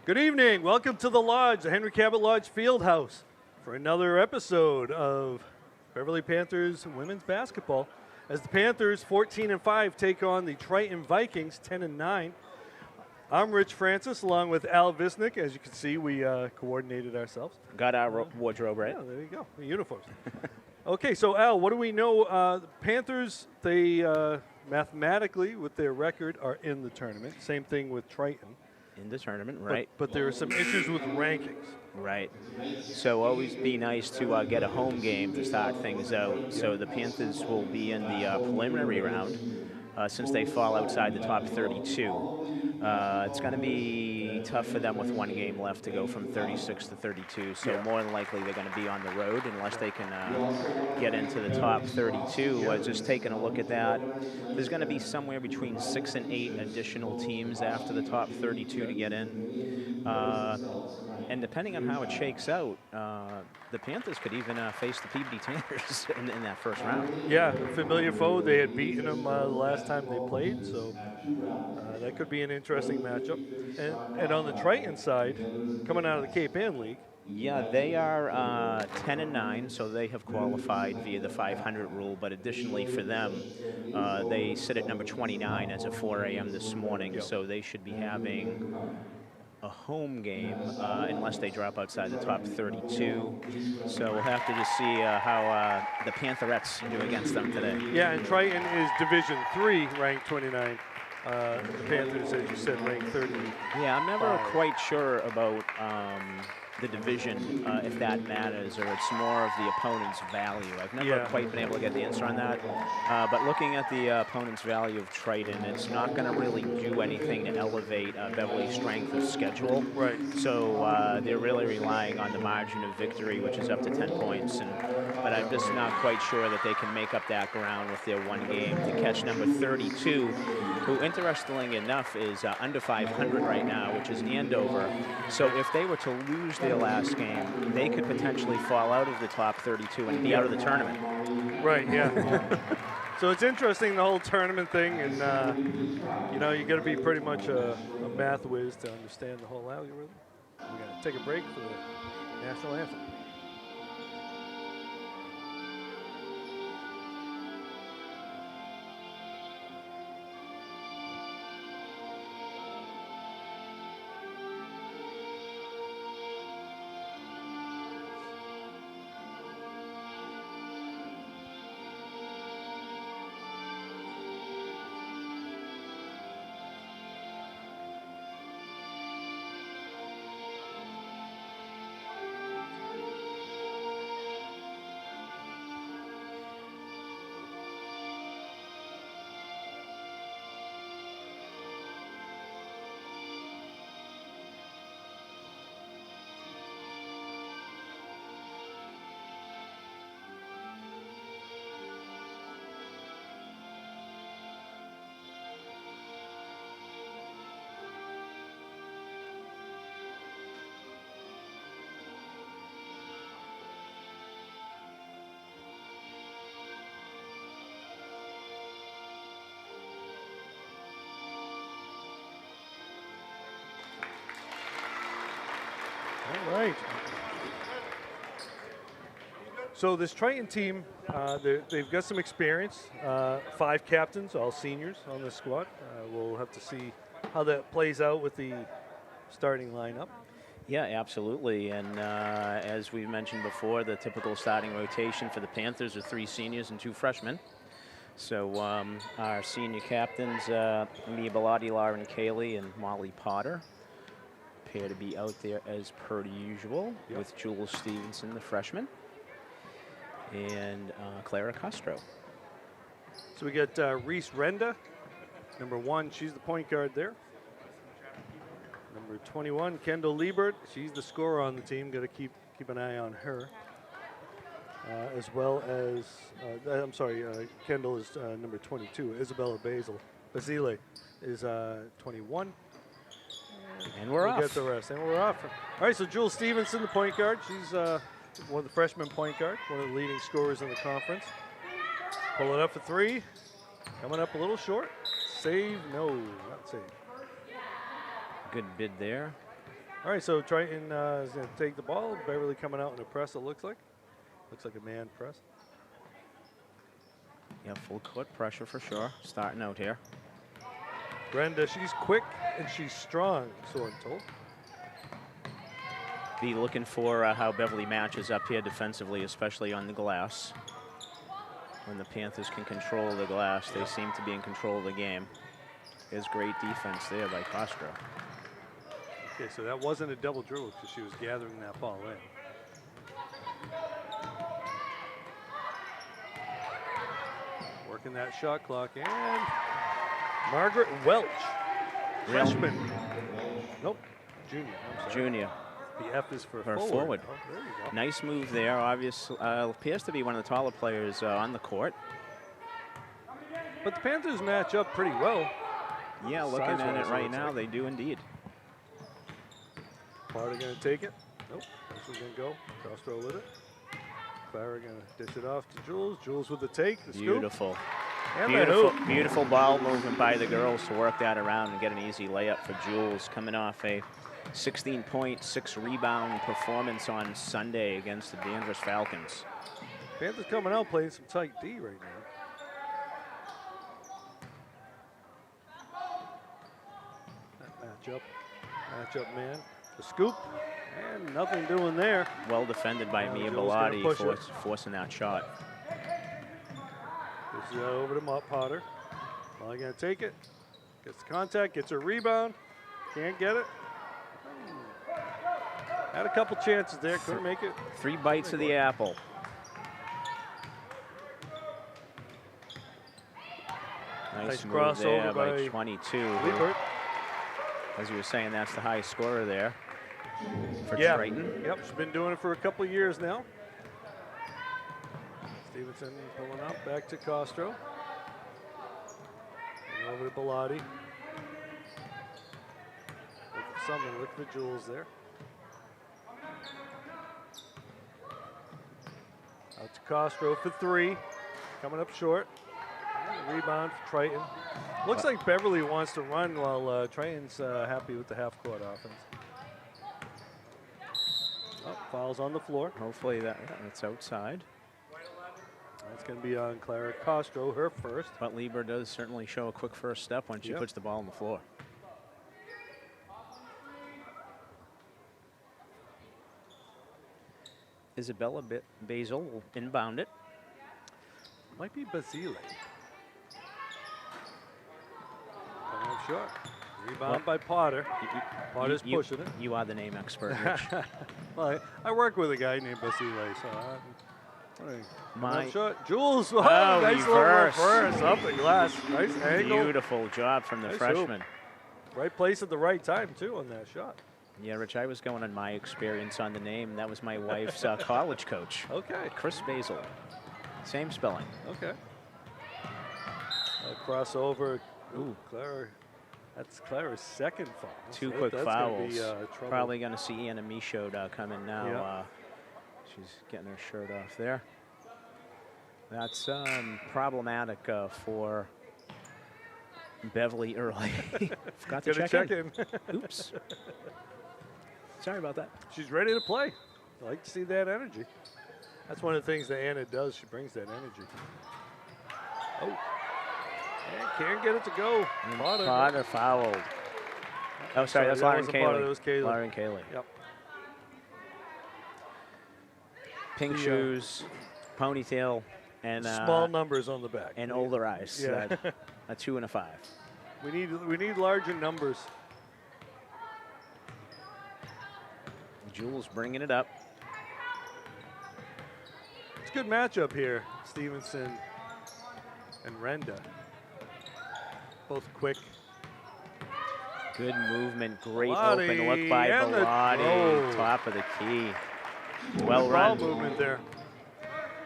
Good evening. Welcome to the Lodge, the Henry Cabot Lodge Fieldhouse, for another episode of Beverly Panthers women's basketball. As the Panthers, 14-5, take on the Triton Vikings, 10-9. I'm Rich Francis, along with Al Visnick. As you can see, we coordinated ourselves. Got our wardrobe right. Yeah, there you go. The uniforms. Okay, so Al, what do we know? The Panthers, they mathematically, with their record, are in the tournament. Same thing with Triton. In the tournament, right. But there are some issues with rankings. Right. So always be nice to get a home game to start things out. So the Panthers will be in the preliminary round since they fall outside the top 32. It's going to be tough for them with one game left to go from 36 to 32. So more than likely they're going to be on the road unless they can get into the top 32. Just taking a look at that, there's going to be somewhere between 6 and 8 additional teams after the top 32 to get in. And depending on how it shakes out, the Panthers could even face the PBD Tanners in that first round. Yeah, a familiar foe. They had beaten them the last time they played, so that could be an interesting matchup. And on the Triton side, coming out of the Cape Ann League. Yeah, they are 10-9, so they have qualified via the 500 rule. But additionally for them, they sit at number 29 as of 4 a.m. this morning, so they should be having a home game unless they drop outside the top 32. So we'll have to just see how the Pantherettes do against them today. Yeah, and Triton is Division III, ranked 29. The Panthers, as you said, ranked 30. Yeah, I'm never quite sure about the division, if that matters, or it's more of the opponent's value. I've never quite been able to get the answer on that. But looking at the opponent's value of Triton, it's not going to really do anything to elevate Beverly's strength of schedule. Right. So they're really relying on the margin of victory, which is up to 10 points. But I'm just not quite sure that they can make up that ground with their one game to catch number 32, who, interestingly enough, is under 500 right now, which is Andover. So if they were to lose their last game, they could potentially fall out of the top 32 and be out of the tournament. Right, yeah. So it's interesting, the whole tournament thing, and you know, you got to be pretty much a math whiz to understand the whole algorithm. We got to take a break for the national anthem. All right. So this Triton team, they've got some experience. 5 captains, all seniors on this squad. We'll have to see how that plays out with the starting lineup. Yeah, absolutely. And as we mentioned before, the typical starting rotation for the Panthers are 3 seniors and 2 freshmen. So our senior captains, Mia Bellotti, Lauren Cayley, and Molly Potter, appear to be out there as per usual, with Jules Stevenson, the freshman, and Clara Castro. So we got Reese Renda, number 1. She's the point guard there. Number 21, Kendall Liebert. She's the scorer on the team. Got to keep an eye on her. As well as, Kendall is number 22. Isabella Basile is 21. And we're off. We'll get the rest. And we're off. All right, so Jules Stevenson, the point guard. She's one of the freshman point guard, one of the leading scorers in the conference. Pull it up for 3. Coming up a little short. Save, no, not save. Good bid there. All right, so Triton is going to take the ball. Beverly coming out in a press, it looks like. Looks like a man press. Yeah, full court pressure for sure. Starting out here. Brenda, she's quick and she's strong, so I'm told. Be looking for how Beverly matches up here defensively, especially on the glass. When the Panthers can control the glass, they seem to be in control of the game. There's great defense there by Castro. Okay, so that wasn't a double dribble because she was gathering that ball in. Working that shot clock, and Margaret Welch, freshman. Nope, junior. I'm sorry. Junior. The F is for forward. forward. Oh, there you go. Nice move there. Obviously, appears to be one of the taller players on the court. But the Panthers match up pretty well. Yeah, looking at it right now, they do indeed. Clara going to take it. Nope, this is going to go. Castro with it. Clara going to dish it off to Jules. Jules with the take. The Beautiful. Scoop. And Beautiful, beautiful ball movement by the girls to work that around and get an easy layup for Jules, coming off a 16-point, 6-rebound performance on Sunday against the Danvers Falcons. Panthers coming out playing some tight D right now. That matchup man. The scoop, and nothing doing there. Well defended by Mia Bellotti, forcing that shot. This is over to Potter. Molly gonna take it. Gets the contact, gets a rebound. Can't get it. Had a couple chances there, couldn't make it. 3 bites of the apple. Nice move crossover there by 22. Liebert. As you were saying, that's the high scorer there for Triton. Yep, she's been doing it for a couple of years now. Stevenson pulling up, back to Castro. And over to Bellotti. Look for Jules there. Out to Castro for 3. Coming up short. And a rebound for Triton. Looks like Beverly wants to run while Triton's happy with the half-court offense. Oh, fouls on the floor. Hopefully that's outside. That's going to be on Clara Castro, her first. But Lieber does certainly show a quick first step when she puts the ball on the floor. Isabella Basil will inbound it. Might be Basile. Coming up short. Rebound by Potter. Potter's pushing it. You are the name expert, Rich. Well, I work with a guy named Basile, so My shot. Jules, nice little reverse up the glass. Nice angle. Beautiful job from the freshman. Right place at the right time, too, on that shot. Yeah, Rich, I was going on my experience on the name. That was my wife's college coach. Okay. Chris Basil. Same spelling. Okay. Crossover. Ooh, Clara. That's Clara's second foul. 2 quick fouls. Probably going to see Anna Michaud come in now. Yeah. She's getting her shirt off there. That's problematic for Beverly early. Forgot to check in. Oops. Sorry about that. She's ready to play. I like to see that energy. That's one of the things that Anna does. She brings that energy. Oh. And can't get it to go. Potter fouled. Oh, sorry, that's Lauren Cayley. That was Cayley. Lauren Cayley. Yep. Pink shoes, ponytail, and small numbers on the back. And older eyes. Yeah. A 2 and a 5. We need larger numbers. Jules bringing it up. It's a good matchup here. Stevenson and Renda. Both quick. Good movement. Great open look by Bellotti. Top of the key. Well run. Movement there.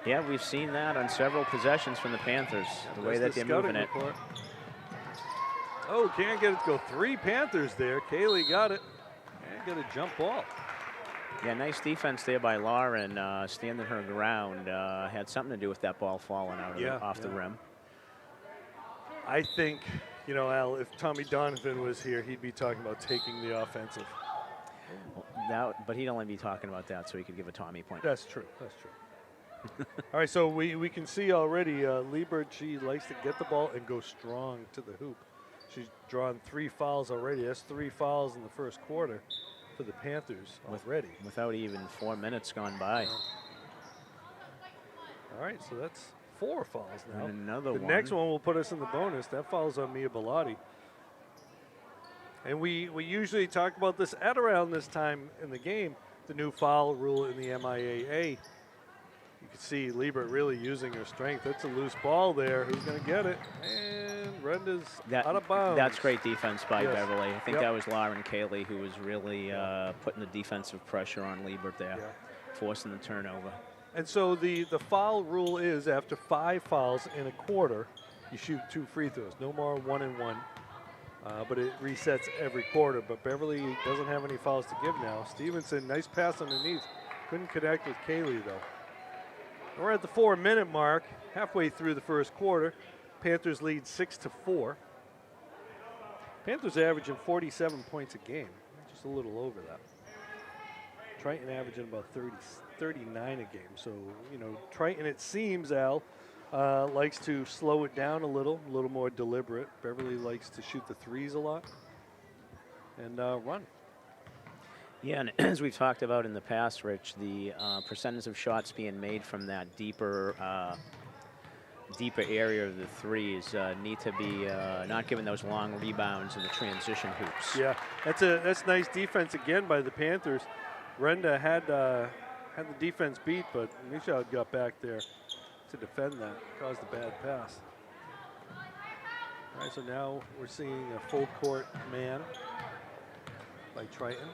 Yeah, we've seen that on several possessions from the Panthers. The way that they're moving it. Oh, can't get it to go. 3 Panthers there. Cayley got it. And got a jump ball. Yeah, nice defense there by Lauren, standing her ground. Had something to do with that ball falling out of off the rim. I think, Al, if Tommy Donovan was here, he'd be talking about taking the offensive. But he'd only be talking about that so he could give a Tommy point. That's true. That's true. All right, so we can see already Liebert, she likes to get the ball and go strong to the hoop. She's drawn 3 fouls already. That's 3 fouls in the first quarter for the Panthers already. Without even 4 minutes gone by. All right, so that's 4 fouls now. And another the one. next one will put us in the bonus. That foul's on Mia Bellotti. And we usually talk about this at around this time in the game, the new foul rule in the MIAA. You can see Liebert really using her strength. That's a loose ball there. Who's going to get it? And Renda's out of bounds. That's great defense by Yes. Beverly. I think that was Lauren Cayley who was really putting the defensive pressure on Liebert there, forcing the turnover. And so the foul rule is after 5 fouls in a quarter, you shoot 2 free throws. No more 1-and-1. But it resets every quarter. But Beverly doesn't have any fouls to give now. Stevenson, nice pass underneath. Couldn't connect with Cayley, though. We're at the 4-minute mark, halfway through the first quarter. Panthers lead 6-4. Panthers averaging 47 points a game, just a little over that. Triton averaging about 39 a game. So, you know, Triton, it seems, Al, likes to slow it down a little more deliberate. Beverly likes to shoot the threes a lot and run. Yeah, and as we've talked about in the past, Rich, the percentage of shots being made from that deeper area of the threes need to be not giving those long rebounds in the transition hoops. Yeah, that's nice defense again by the Panthers. Renda had the defense beat, but Michaud got back there to defend that, caused a bad pass. All right, so now we're seeing a full court man by Triton.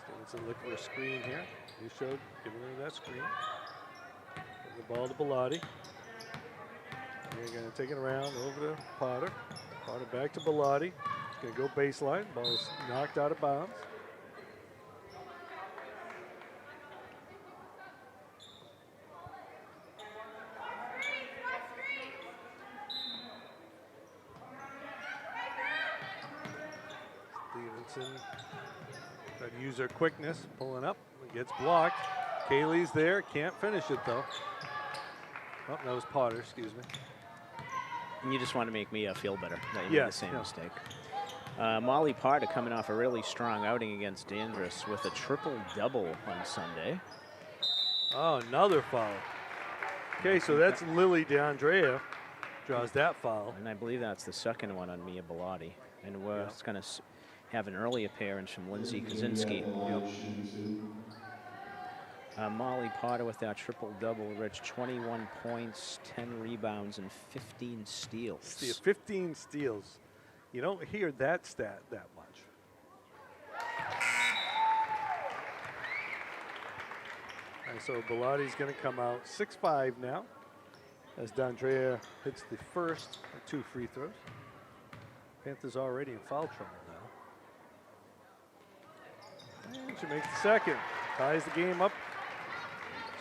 Stevenson looking for a screen here. Michaud giving her that screen. Give the ball to Bellotti. They're going to take it around over to Potter. Potter back to Bellotti. Going to go baseline. Ball is knocked out of bounds. Stevenson got to use her quickness, pulling up. It gets blocked. Cayley's there, can't finish it though. Oh, that was Potter, excuse me. And you just want to make me feel better that you made the same mistake. Molly Potter coming off a really strong outing against Danvers with a triple-double on Sunday. Oh, another foul. Okay, so that's Lily DeAndrea draws that foul. And I believe that's the second one on Mia Bellotti. And we're going to have an early appearance from Lindsay Kaczynski. Molly Potter with that triple-double, Rich, 21 points, 10 rebounds, and 15 steals. 15 steals. You don't hear that stat that much. And so Bellotti's going to come out 6'5" now as DeAndrea hits the first of 2 free throws. Panthers already in foul trouble now. And she makes the second. Ties the game up.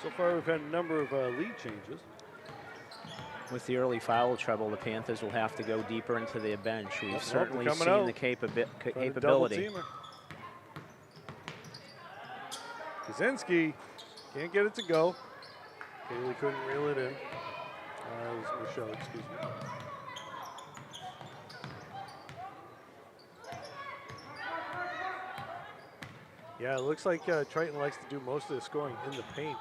So far we've had a number of lead changes. With the early foul trouble, the Panthers will have to go deeper into their bench. We've certainly seen the capability. Kaczynski can't get it to go. Cayley couldn't reel it in. It was Michaud, excuse me. Yeah, it looks like Triton likes to do most of the scoring in the paint.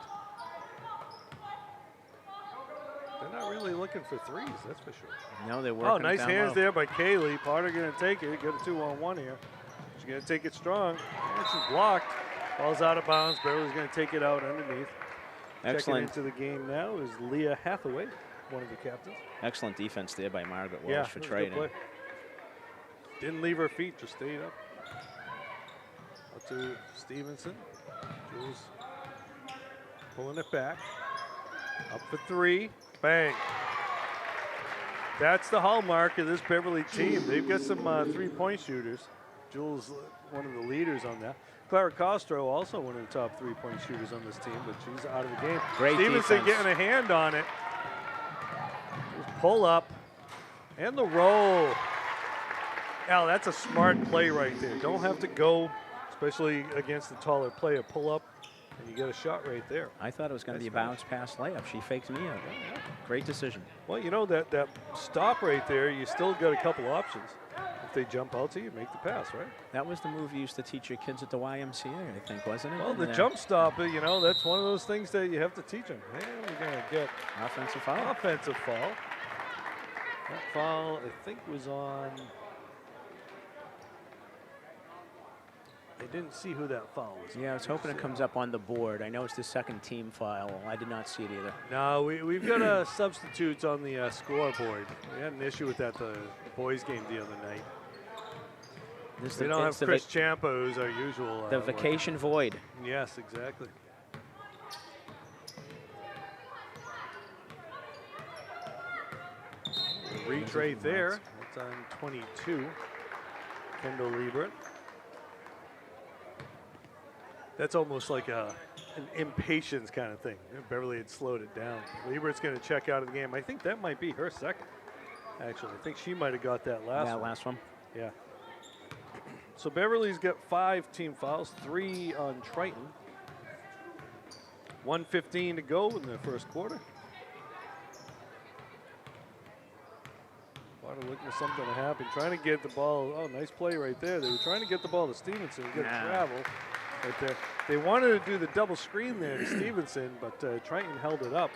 They're not really looking for threes, that's for sure. No, they're working. Oh, nice down hands low. there by Cayley. Potter going to take it. Get a 2-on-1 here. She's going to take it strong. And she's blocked. Ball's out of bounds. Beverly's going to take it out underneath. Excellent. Checking into the game now is Leah Hathaway, one of the captains. Excellent defense there by Margaret Walsh for Good Triton. play. Didn't leave her feet, just stayed up. Up to Stevenson. Jules pulling it back. Up for 3. Bang. That's the hallmark of this Beverly team. They've got some 3-point shooters. Jules, one of the leaders on that. Clara Castro, also one of the top 3-point shooters on this team, but she's out of the game. Great Stevenson defense. getting a hand on it. Just pull up and the roll. Al, that's a smart play right there. Don't have to go, especially against the taller player. Pull up, and you get a shot right there. I thought it was going to be a bounce pass layup. She faked me out. Yeah. Great decision. Well, you know, that stop right there, you still got a couple options. If they jump out to you, make the pass, right? That was the move you used to teach your kids at the YMCA, I think, wasn't it? Well, the jump stop, you know, that's one of those things that you have to teach them. Hey, we're going to get offensive foul. Offensive foul. That foul, I think, was on. I didn't see who that foul was. Yeah, I was hoping it comes up on the board. I know it's the second team foul. I did not see it either. No, we've got substitutes on the scoreboard. We had an issue with that the boys' game the other night. We don't have Chris Ciampa, who's our usual. The vacation void. Yes, exactly. The reach right there. That's on 22. Kendall Liebert. That's almost like an impatience kind of thing. Beverly had slowed it down. Liebert's going to check out of the game. I think that might be her second, actually. I think she might have got that last one. That last one. Yeah. So Beverly's got 5 team fouls, 3 on Triton. 1:15 to go in the first quarter. Water looking for something to happen. Trying to get the ball. Oh, nice play right there. They were trying to get the ball to Stevenson. Get travel right there. They wanted to do the double screen there to Stevenson, but Triton held it up.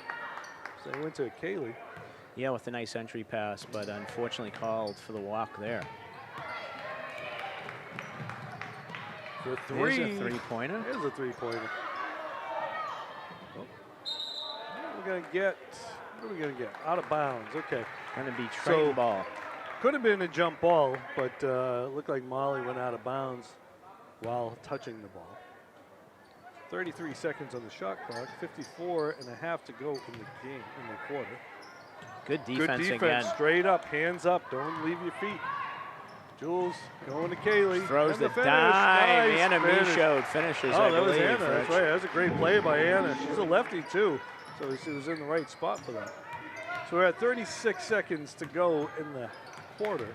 So they went to Kaylee. Yeah, with a nice entry pass, but unfortunately called for the walk there. For 3. There's a three-pointer. There's a three-pointer. Oh. What are we going to get? Out of bounds. Okay. Going to be Triton ball. Could have been a jump ball, but looked like Molly went out of bounds while touching the ball. 33 seconds on the shot clock. 54 and a half to go in the game, in the quarter. Good defense, Good defense. again. Straight up, hands up. Don't leave your feet. Jules going to Kaylee. Throws the finish. dime. Nice Anna finish. Michaud finishes, Oh, I that was believe. Anna. That's right. That was a great play by Anna. She's a lefty, too. So she was in the right spot for that. So we're at 36 seconds to go in the quarter.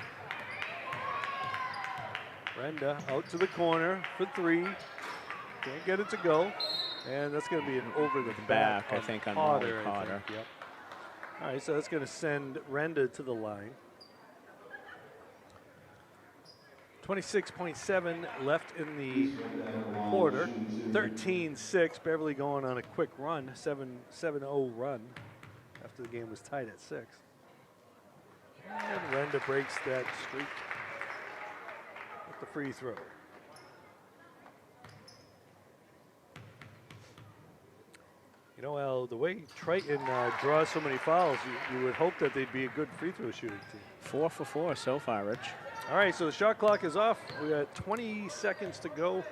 Brenda out to the corner for 3. Can't get it to go. And that's going to be an over the back, I think, on Potter. Potter. Yep. All right, so that's going to send Renda to the line. 26.7 left in the quarter. 13-6. Beverly going on a quick run, 7-0 run after the game was tied at 6. And Renda breaks that streak with the free throw. You know, Al, the way Triton draws so many fouls, you would hope that they'd be a good free throw shooting team. 4 for 4 so far, Rich. All right, so the shot clock is off. We got 20 seconds to go.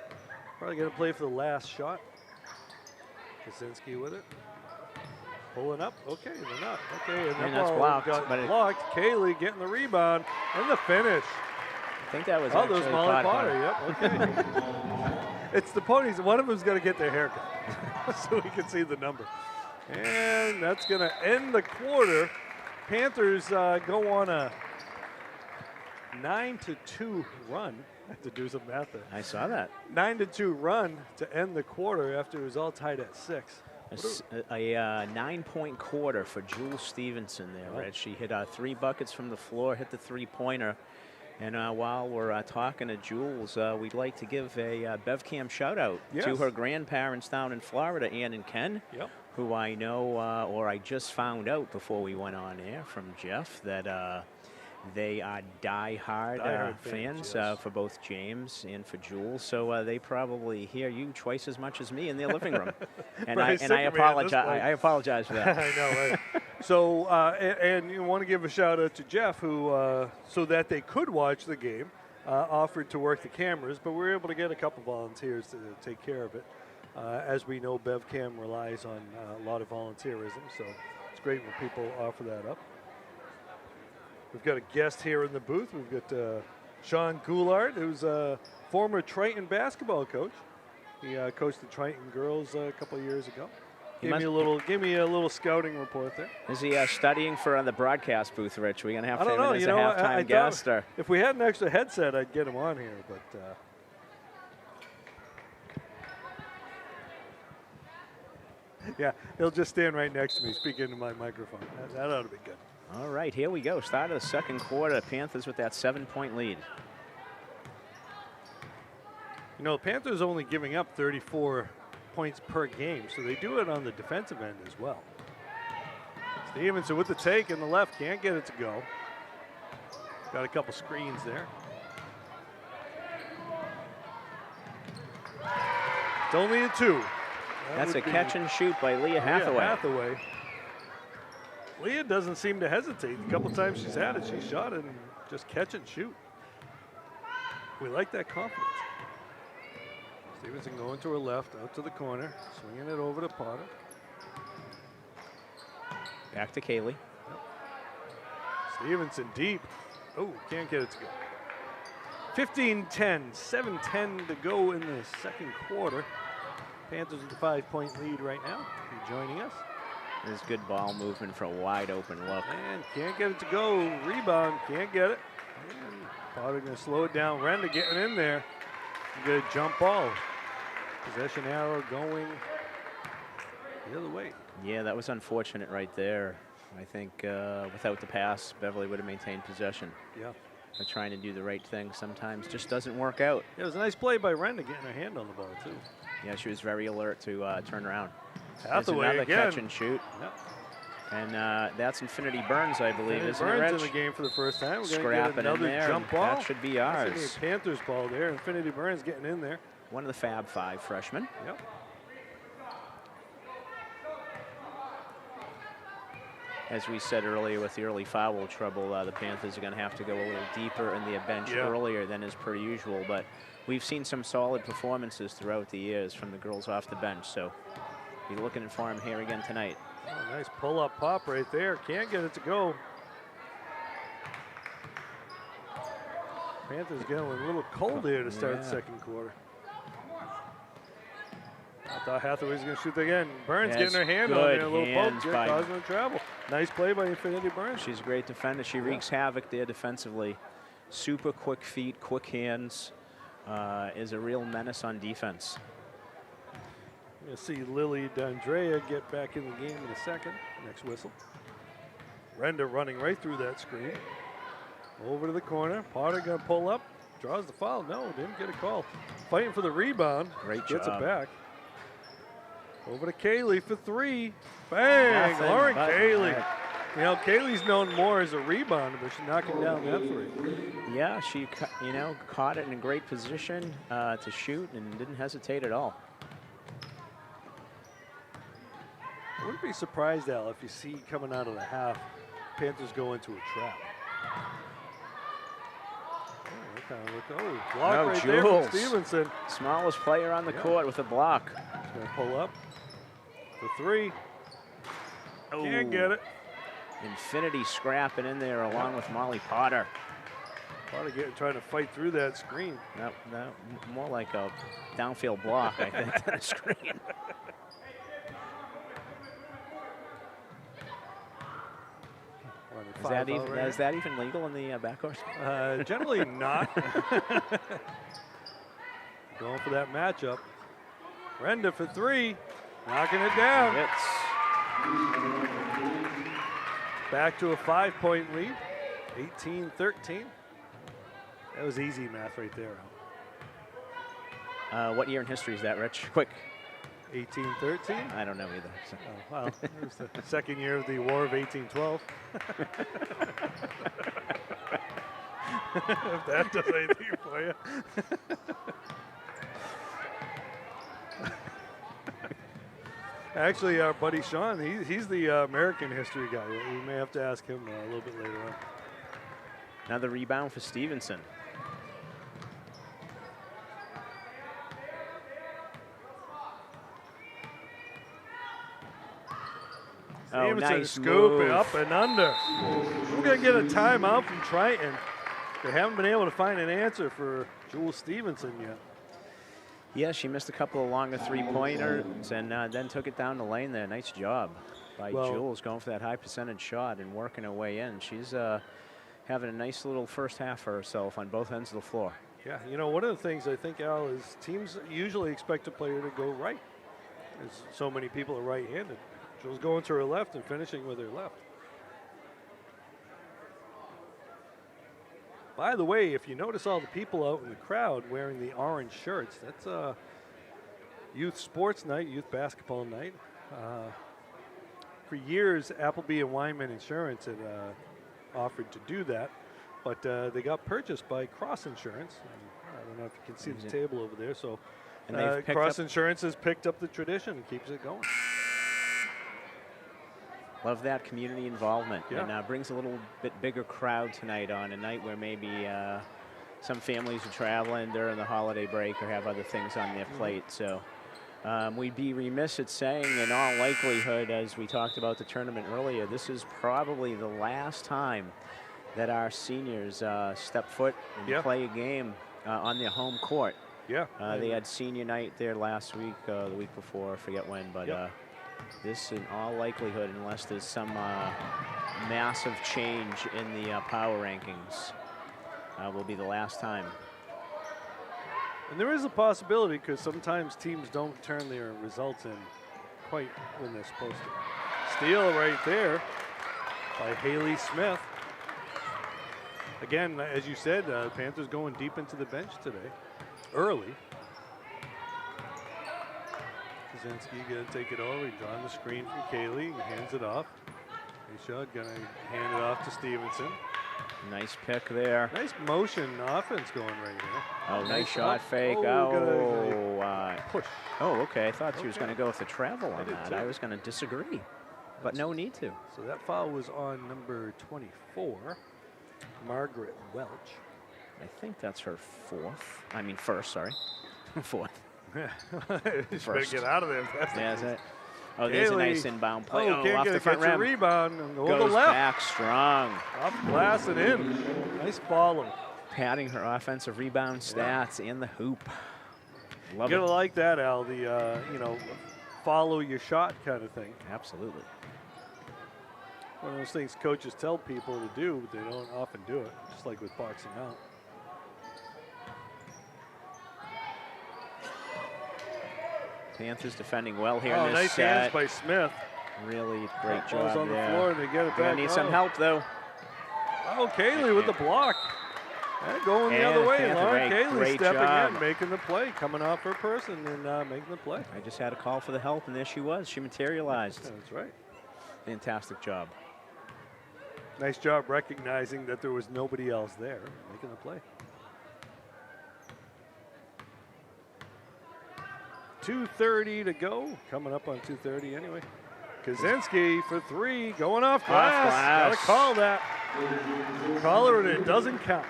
Probably going to play for the last shot. Kaczynski with it. Pulling up. Okay, they're not. Okay, and that's blocked. Got blocked. Kaylee getting the rebound and the finish. I think that was that was Molly Potter. Yep, okay. It's the ponies. One of them's going to get their haircut so we can see the number. And that's going to end the quarter. Panthers go on a 9-2 run. I have to do some math there. I saw that. 9-2 run to end the quarter after it was all tied at 6. A 9-point quarter for Jules Stevenson there, Rich. She hit 3 buckets from the floor, hit the three-pointer. And while we're talking to Jules, we'd like to give a BevCam shout-out to her grandparents down in Florida, Ann and Ken, who I know, or I just found out before we went on air from Jeff, that they are die-hard fans for both James and for Jules. So they probably hear you twice as much as me in their living room. And I apologize for that. I know, right? So, and you want to give a shout out to Jeff, who, so that they could watch the game, offered to work the cameras, but we were able to get a couple volunteers to take care of it. As we know, BevCam relies on a lot of volunteerism, so it's great when people offer that up. We've got a guest here in the booth. We've got Sean Goulart, who's a former Triton basketball coach. He coached the Triton girls a couple of years ago. Give me a little scouting report there. Is he studying for the broadcast booth, Rich? We're gonna have to have him as a I halftime guest, or if we had an extra headset, I'd get him on here. But yeah, he'll just stand right next to me, speak into my microphone. That ought to be good. all right, here we go. Start of the second quarter. Panthers with that 7-point lead. You know, the Panthers only giving up 34 points per game, so they do it on the defensive end as well. Stevenson with the take in the left, can't get it to go. Got a couple screens there. It's only a 2. That's a catch and shoot by Leah Hathaway. Leah doesn't seem to hesitate. A couple times she's had it, she shot it and just catch and shoot. We like that confidence. Stevenson going to her left, out to the corner, swinging it over to Potter. Back to Kaylee. Yep. Stevenson deep. Oh, can't get it to go. 15-10, 7:10 to go in the second quarter. Panthers with a 5-point lead right now. You joining us? There's good ball movement for a wide open look. And can't get it to go. Rebound, can't get it. And Potter gonna slow it down. Renda getting in there. Good jump ball. Possession arrow going the other way. Yeah, that was unfortunate right there. I think without the pass, Beverly would have maintained possession. Yeah. But trying to do the right thing sometimes just doesn't work out. Yeah, it was a nice play by Renda getting her hand on the ball too. Yeah, she was very alert to turn around. Hathaway another again. Catch and shoot. Yep. And that's Infinity Burns, I believe, isn't it, Burns Rich? in the game for the first time. We're Scrap gonna get it in another there. jump ball. That should be ours. That's a Panthers ball there. Infinity Burns getting in there. One of the Fab Five freshmen. Yep. As we said earlier, with the early foul trouble, the Panthers are going to have to go a little deeper in the bench earlier than is per usual. But we've seen some solid performances throughout the years from the girls off the bench. So be looking for them here again tonight. Oh, nice pull-up pop right there. Can't get it to go. Panthers getting a little cold here to start the second quarter. I thought Hathaway was going to shoot again. Burns getting her hand on there, a little poke, causing her travel. Nice play by Infinity Burns. She's a great defender. She wreaks havoc there defensively. Super quick feet, quick hands. Is a real menace on defense. You'll see Lily D'Andrea get back in the game in a second. Next whistle. Renda running right through that screen. Over to the corner. Potter going to pull up. Draws the foul. No, didn't get a call. Fighting for the rebound. Great job. Gets it back. Over to Kaylee for 3. Bang! Nothing Lauren but Kaylee. net. You know, Kaylee's known more as a rebounder, but she's knocking down that 3. Yeah, she caught it in a great position to shoot and didn't hesitate at all. I wouldn't be surprised, Al, if you see coming out of the half, Panthers go into a trap. Block right there from Stevenson. Smallest player on the court with a block. He's going to pull up for 3. Can't get it. Infinity scrapping in there along with Molly Potter. Potter trying to fight through that screen. No, more like a downfield block, I think, than a screen. Is that even legal in the backcourt? Generally not. Going for that matchup. Renda for 3. Knocking it down. Back to a 5-point lead. 18-13. That was easy math right there. What year in history is that, Rich? Quick. 1813? I don't know either. So. Oh, well, it was the second year of the War of 1812. If that does anything for you. Actually, our buddy Sean, he's the American history guy. We may have to ask him a little bit later on. Another rebound for Stevenson. Stevenson nice scoop it move. up and under. We're going to get a timeout from Triton. They haven't been able to find an answer for Jewel Stevenson yet. Yeah, she missed a couple of longer three-pointers and then took it down the lane there. Nice job by Jules going for that high percentage shot and working her way in. She's having a nice little first half for herself on both ends of the floor. Yeah, you know, one of the things I think, Al, is teams usually expect a player to go right. As so many people are right-handed. Jules going to her left and finishing with her left. By the way, if you notice all the people out in the crowd wearing the orange shirts, that's a youth sports night, youth basketball night. For years, Appleby and Wyman Insurance had offered to do that, but they got purchased by Cross Insurance. I don't know if you can see the table over there. So Cross Insurance has picked up the tradition and keeps it going. Love that community involvement, and brings a little bit bigger crowd tonight on a night where maybe some families are traveling during the holiday break or have other things on their plate. So we'd be remiss at saying, in all likelihood, as we talked about the tournament earlier, this is probably the last time that our seniors step foot and play a game on their home court. Yeah. They had senior night there last week, the week before, I forget when, but this, in all likelihood, unless there's some massive change in the power rankings, will be the last time. And there is a possibility, because sometimes teams don't turn their results in quite when they're supposed to. Steal right there by Haley Smith. Again, as you said, Panthers going deep into the bench today, early. Kaczynski going to take it over. He's on the screen from Kaylee. He hands it off. Shot going to hand it off to Stevenson. Nice pick there. Nice motion offense going right here. Oh, nice shot fake. Push. Oh, okay. I thought she was going to go with the travel on that. I was going to disagree, but no need to. So that foul was on number 24, Margaret Welch. I think that's her first, sorry. Fourth. Better get out of there. Yeah, is it? Oh, there's a nice inbound play. Can't off get the front rim. Rebound and go Goes to the left. Back strong. Off glass and in. Nice follow. Padding her offensive rebound stats in the hoop. Love You're it. gonna like that, Al. The follow your shot kind of thing. Absolutely. One of those things coaches tell people to do, but they don't often do it. Just like with boxing out. Panthers defending well here in this nice set. hands by Smith. Really great job Ball's on the floor and they get it back. Need some help though. Oh, Kaylee with the block. Going the other way. Lauren Kaylee stepping in, making the play, coming off her person and making the play. I just had a call for the help, and there she was. She materialized. Yeah, that's right. Fantastic job. Nice job recognizing that there was nobody else there, making the play. 2:30 to go. Coming up on 2:30 anyway. Kaczynski for three, going off glass. Gotta call that. Call it, and it doesn't count.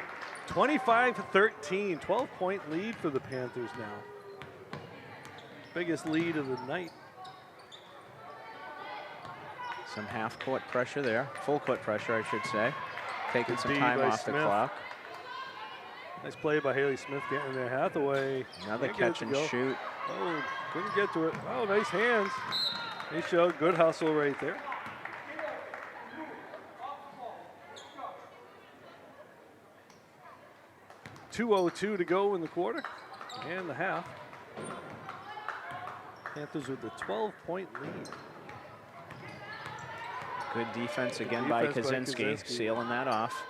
25-13, 12-point lead for the Panthers now. Biggest lead of the night. Some half-court pressure there. Full-court pressure, I should say. Taking some time off the clock. Nice play by Haley Smith getting there. Hathaway. Another catch and shoot. Oh, couldn't get to it. Oh, nice hands. Nice show. Good hustle right there. .202 to go in the quarter and the half. Panthers with the 12-point lead. Good defense again by Kaczynski, sealing that off.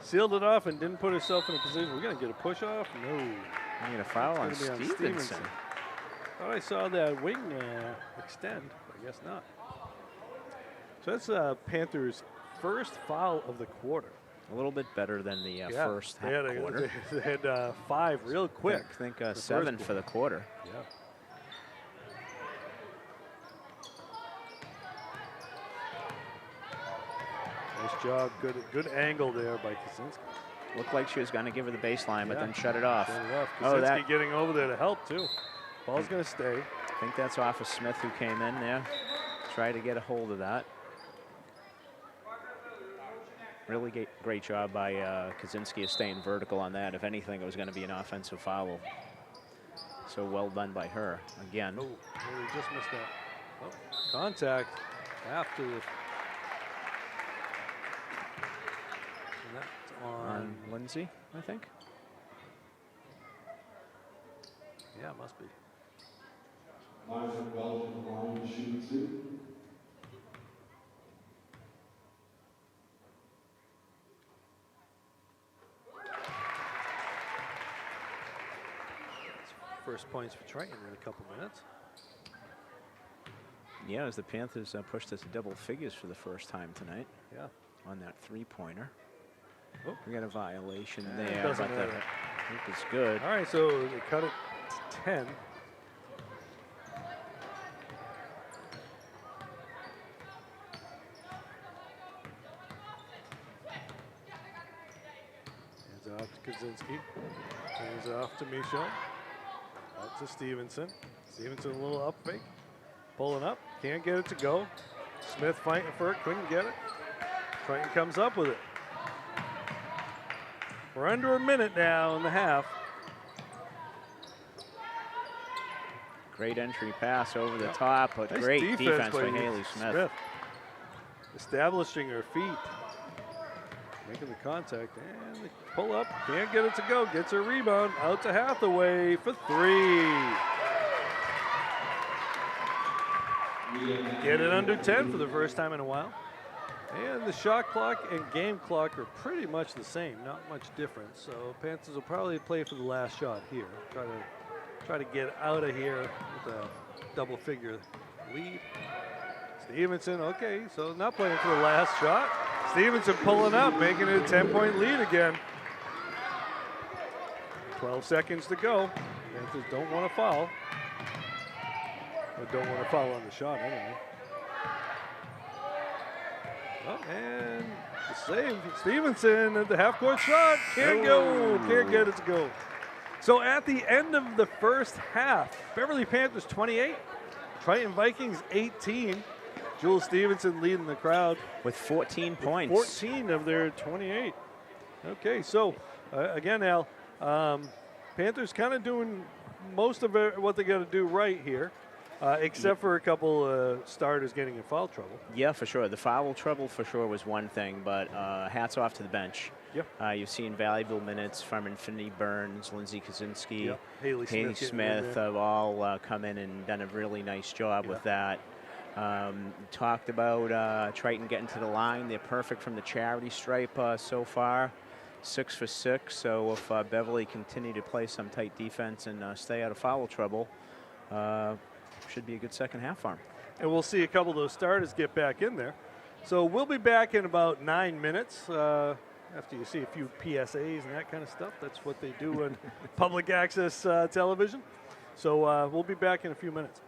Sealed it off and didn't put herself in a position. We're going to get a push off. No. I need a foul on Stevenson. Thought I saw that wing extend, but I guess not. So that's Panthers' first foul of the quarter. A little bit better than the first quarter. They had 5 real quick. I think 7 for the quarter. Yeah. Nice job. Good angle there by Kaczynski. Looked like she was going to give her the baseline, but then shut it off. Kaczynski getting over there to help, too. Ball's going to stay. I think that's off of Smith, who came in there. Try to get a hold of that. Really great job by Kaczynski of staying vertical on that. If anything, it was going to be an offensive foul. So well done by her again. Oh, really just missed that. Oh, contact after the. And that's on Lindsay, I think. Yeah, it must be. Belgian line shoot 2. First points for Triton in a couple minutes. Yeah, as the Panthers pushed us to double figures for the first time tonight. Yeah. On that three-pointer. Oh. We got a violation It there, doesn't but the matter. hoop is good. All right, so they cut it to 10. Hands off to Kaczynski. Hands off to Michaud. Out to Stevenson. Stevenson a little up fake. Pulling up. Can't get it to go. Smith fighting for it. Couldn't get it. Triton comes up with it. We're under a minute now in the half. Great entry pass over the top, but Nice great defense by by Haley Smith. Establishing her feet. Making the contact and they pull up. Can't get it to go. Gets her rebound. Out to Hathaway for three. Get it under 10 for the first time in a while. And the shot clock and game clock are pretty much the same, not much difference. So Panthers will probably play for the last shot here. Try to get out of here with a double figure lead. Stevenson, okay, so not playing for the last shot. Stevenson pulling up, making it a 10-point lead again. 12 seconds to go. Panthers don't want to foul. Or don't want to foul on the shot anyway. Oh, and the save. Stevenson at the half-court shot. Can't go. Can't get it to go. So at the end of the first half, Beverly Panthers 28, Triton Vikings 18. Jules Stevenson leading the crowd. With 14 points. 14 of their 28. Okay, so again, Al, Panthers kind of doing most of what they got to do right here. Except for a couple starters getting in foul trouble. Yeah, for sure. The foul trouble for sure was one thing, but hats off to the bench. Yep. You've seen valuable minutes from Infinity Burns, Lindsay Kaczynski, Yep. Haley Smith have all come in and done a really nice job with that. Talked about Triton getting to the line. They're perfect from the charity stripe so far. 6 for 6. So if Beverly continue to play some tight defense and stay out of foul trouble, should be a good second half for him. And we'll see a couple of those starters get back in there. So we'll be back in about 9 minutes after you see a few PSAs and that kind of stuff. That's what they do on public access television. So we'll be back in a few minutes.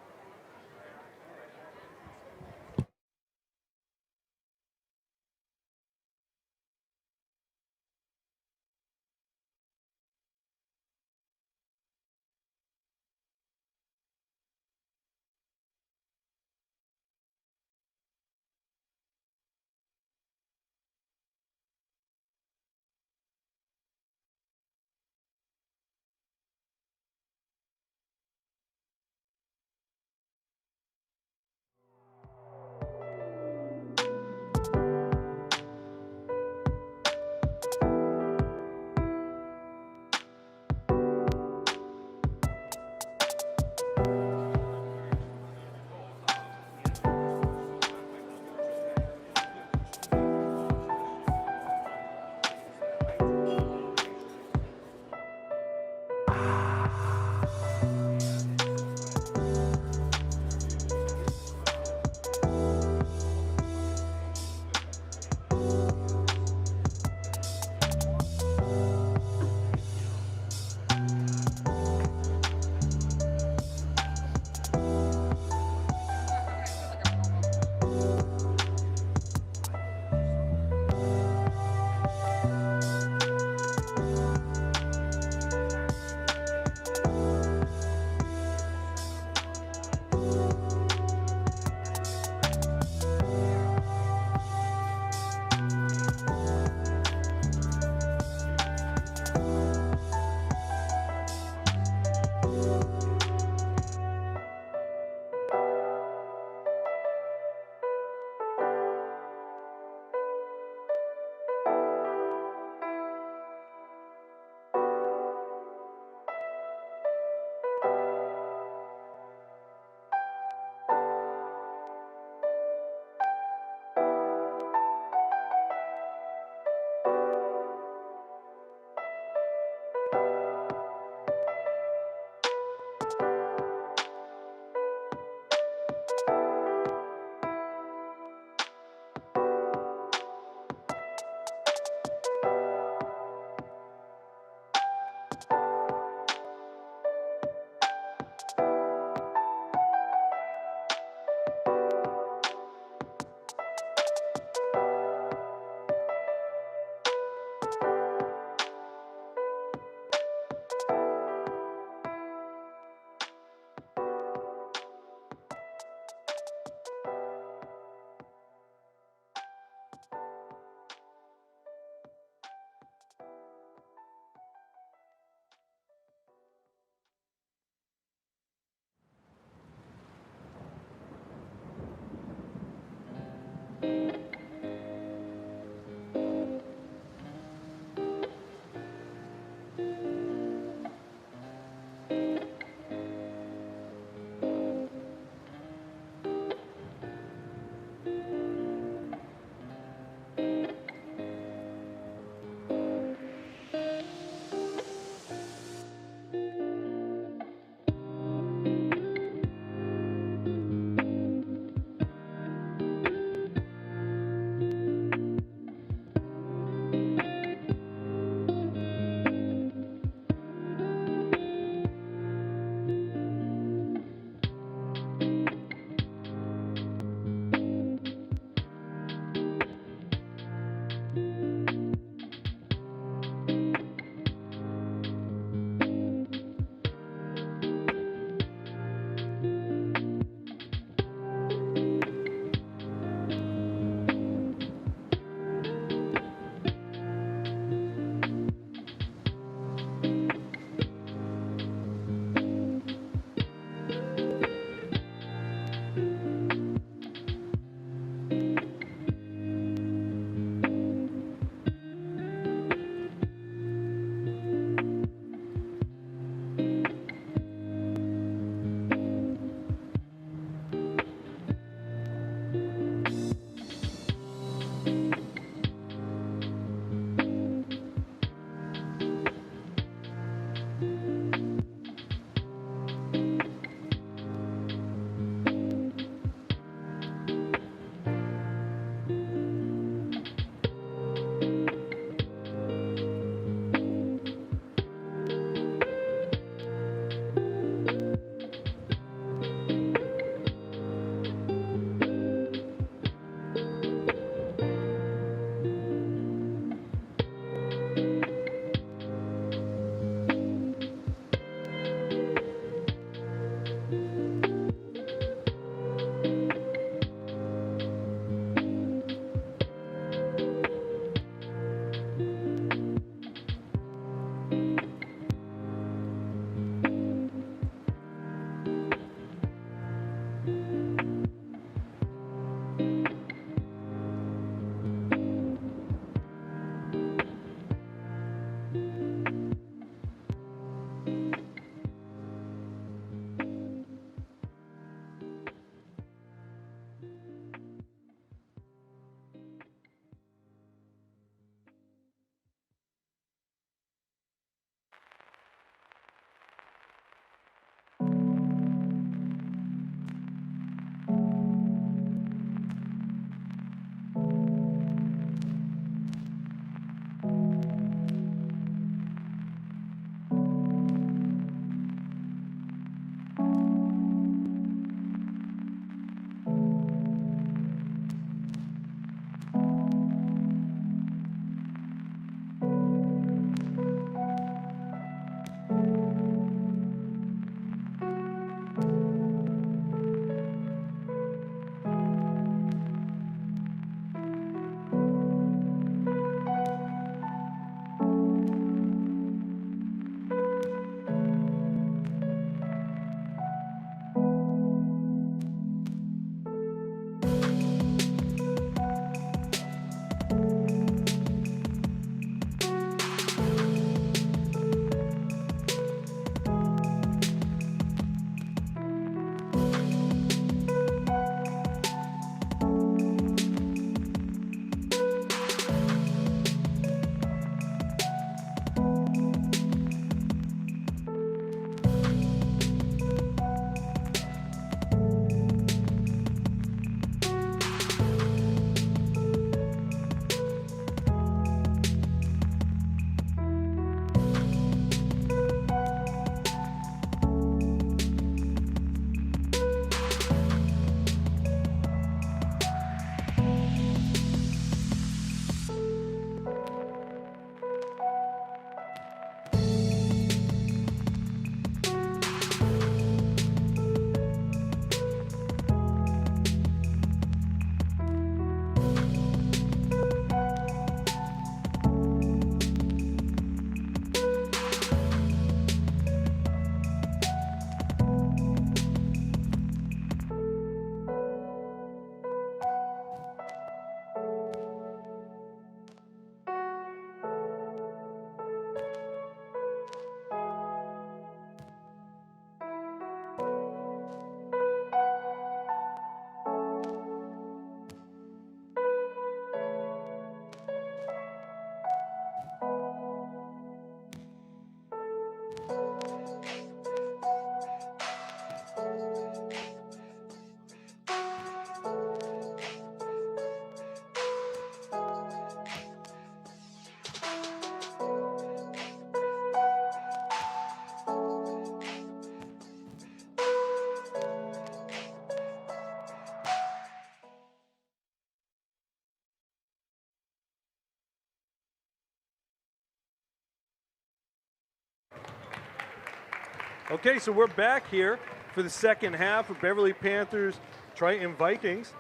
Okay, so we're back here for the second half of Beverly Panthers, Triton Vikings.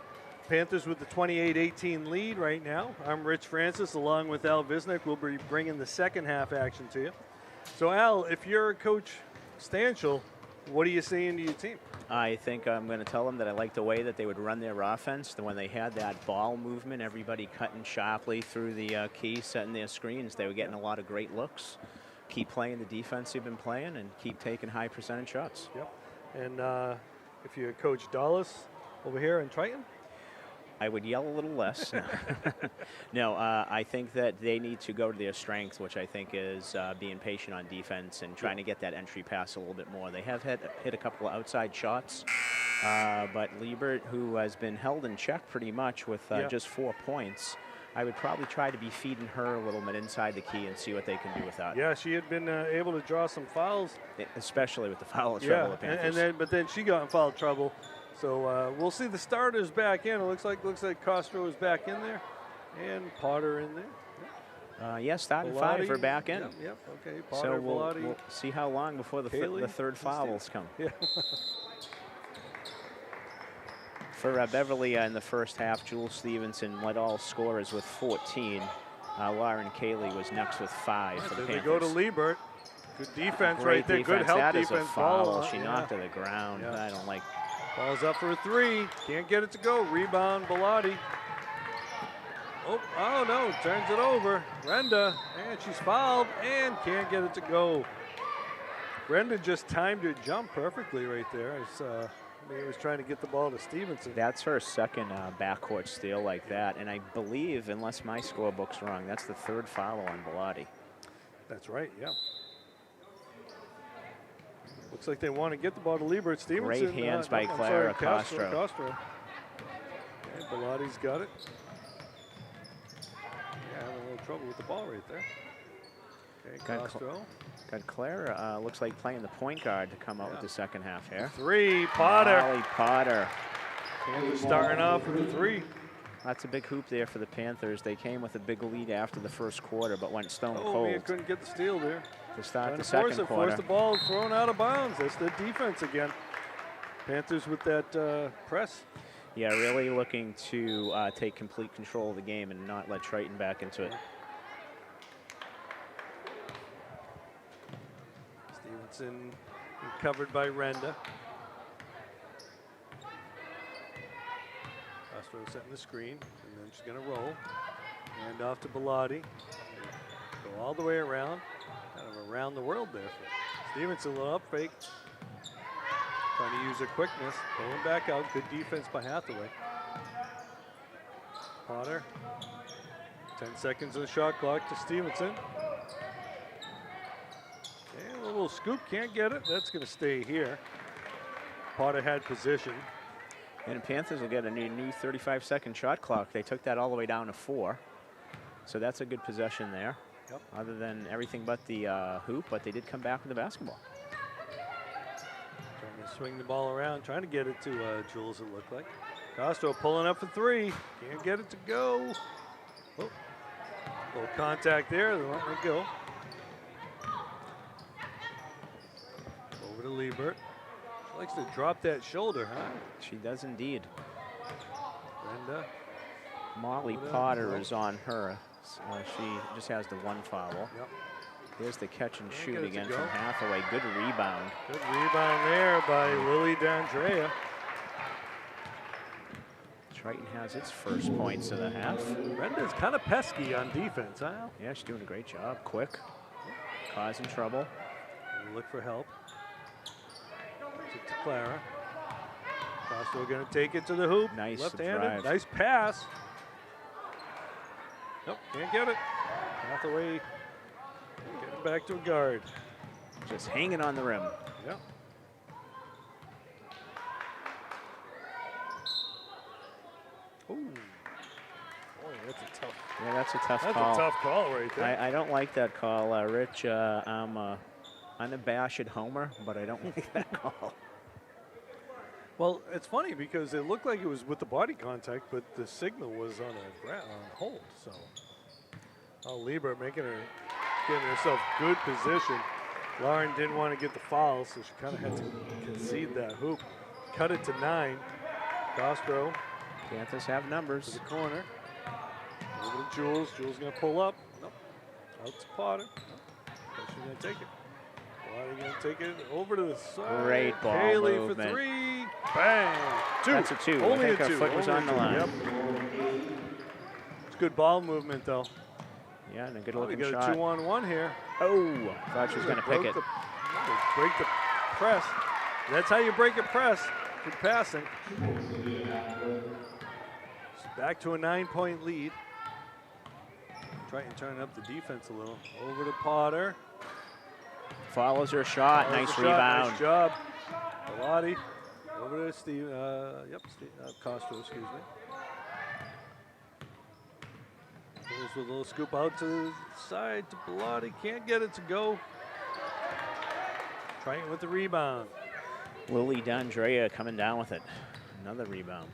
Panthers with the 28-18 lead right now. I'm Rich Francis, along with Al Visnick. We'll be bringing the second half action to you. So, Al, if you're Coach Stanchel, what are you saying to your team? I think I'm going to tell them that I like the way that they would run their offense. That when they had that ball movement, everybody cutting sharply through the key, setting their screens, they were getting a lot of great looks. Keep playing the defense you've been playing and keep taking high percentage shots. Yep. And if you're Coach Dallas over here in Triton? I would yell a little less. No, I think that they need to go to their strength, which I think is being patient on defense and trying to get that entry pass a little bit more. They have hit a couple of outside shots, but Liebert, who has been held in check pretty much with just 4 points, I would probably try to be feeding her a little bit inside the key and see what they can do with that. Yeah, she had been able to draw some fouls. Especially with the foul trouble of Panthers. But then she got in foul trouble. So we'll see the starters back in. It looks like Costro is back in there, and Potter in there. Yes, starting five are back in. Yep. Okay. Potter, so we'll see how long before the third fouls come. Yeah. For Beverly in the first half, Jules Stevenson led all scorers with 14. Lauren Cayley was next with 5 for the Panthers. They go to Liebert. Good defense Great right there. Defense. Good help that defense. Is a foul. Ball, she knocked to the ground. Yeah. I don't like. Ball's up for a 3. Can't get it to go. Rebound, Bellotti. Oh no, turns it over. Brenda, and she's fouled and can't get it to go. Brenda just timed her jump perfectly right there. He was trying to get the ball to Stevenson. That's her second backcourt steal like that. And I believe, unless my scorebook's wrong, that's the 3rd foul on Bellotti. That's right, yeah. Looks like they want to get the ball to Liebert. Stevenson. Great hands by Clara Castro. And Bellotti's got it. Yeah, having a little trouble with the ball right there. Okay, Castro. Got Claire, looks like playing the point guard to come out with the second half here. 3, Potter. Molly Potter. Panthers starting off with a 3. That's a big hoop there for the Panthers. They came with a big lead after the first quarter, but went stone cold. Oh, man, couldn't get the steal there. To start the second quarter. Force the ball thrown out of bounds. That's the defense again. Panthers with that press. Yeah, really looking to take complete control of the game and not let Triton back into it. Stevenson covered by Renda. Castro setting the screen, and then she's going to roll. Hand off to Bellotti. Go all the way around. Kind of around the world there. Stevenson, a little up fake. Trying to use her quickness. Pulling back out. Good defense by Hathaway. Potter. 10 seconds on the shot clock to Stevenson. Okay, a little scoop. Can't get it. That's going to stay here. Potter had position. And the Panthers will get a new 35-second shot clock. They took that all the way down to 4. So that's a good possession there. Yep. Other than everything but the hoop, but they did come back with the basketball. Trying to swing the ball around, trying to get it to Jules, it looked like. Castro pulling up for 3. Can't get it to go. Oh, little contact there. They let it go. Over to Liebert. She likes to drop that shoulder, huh? She does indeed. Brenda. Molly Potter is on her. She just has the 1 foul. Yep. Here's the catch and shoot again from Hathaway. Good rebound. Good rebound there by Lily D'Andrea. Triton has its first points of the half. Brenda's kind of pesky on defense, huh? Yeah, she's doing a great job. Quick. Causing trouble. Look for help. To Clara. Castro going to take it to the hoop. Nice left-handed. drive. Nice pass. Nope, can't get it. Hathaway getting back to a guard. Just hanging on the rim. Yep. Ooh. Boy, that's a tough. Yeah, that's a tough call. That's a tough call right there. I don't like that call, Rich. I'm a unabashed homer, but I don't like that call. Well, it's funny because it looked like it was with the body contact, but the signal was on hold. So, Liebert getting herself good position. Lauren didn't want to get the foul, so she kind of had to concede that hoop. Cut it to 9. Costro Panthers have to numbers. the corner. Over to Jules. Jules going to pull up. Nope. Out to Potter. Nope. She's going to take it. Potter going to take it over to the side. Great ball Kaylee movement. for 3. Bang. 2. That's a 2. Only I think a her 2. foot was Only on the a 2. line. Yep. It's good ball movement, though. Yeah, and a good We looking got shot. a 2-on-1 here. Oh, thought she was going to pick it. Break the press. That's how you break a press. Good passing. Back to a 9-point lead. Triton turning up the defense a little. Over to Potter. Follows her shot. Follows Nice the shot. rebound. Nice job. Bellotti. Over to Steve. Costo, excuse me. Goes with a little scoop out to the side to Bellotti. Can't get it to go. Triton with the rebound. Lily D'Andrea coming down with it. Another rebound.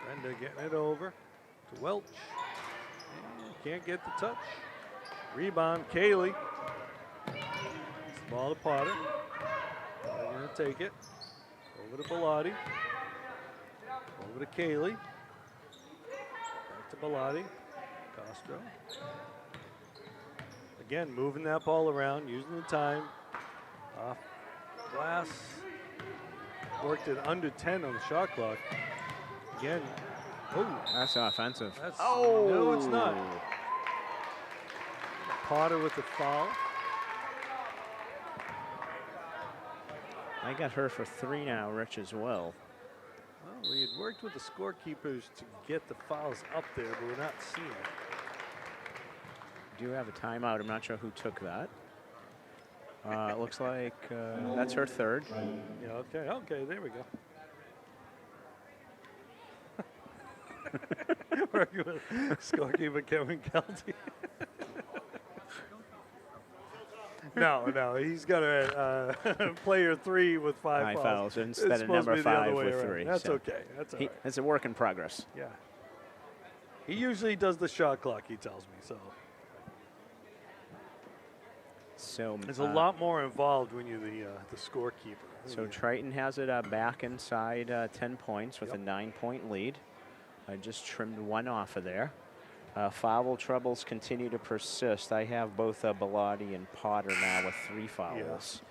Brenda getting it over to Welch. And can't get the touch. Rebound, Kaylee. Ball to Potter. They're going to take it. Over to Bellotti. Over to Kaylee. Back to Bellotti. Costro. Again, moving that ball around, using the time. Off glass. Worked it under 10 on the shot clock. Again. Oh, That's offensive. that's, no, it's not. Potter with the foul. I got her for 3 now, Rich, as well. Well, we had worked with the scorekeepers to get the fouls up there, but we're not seeing it. Do have a timeout. I'm not sure who took that. It looks like that's her 3rd. Yeah, okay, there we go. Working with scorekeeper Kevin Kelty. No, he's got a player 3 with 5 fouls. Instead It's of supposed to number be the other 5 way with around. 3. That's so okay. That's all right. It's a work in progress. Yeah. He usually does the shot clock, he tells me, so. So There's a lot more involved when you're the scorekeeper. So Triton has it back inside 10 points with a 9-point lead. I just trimmed 1 off of there. Foul troubles continue to persist. I have both Bellotti and Potter now with 3 fouls. Yes.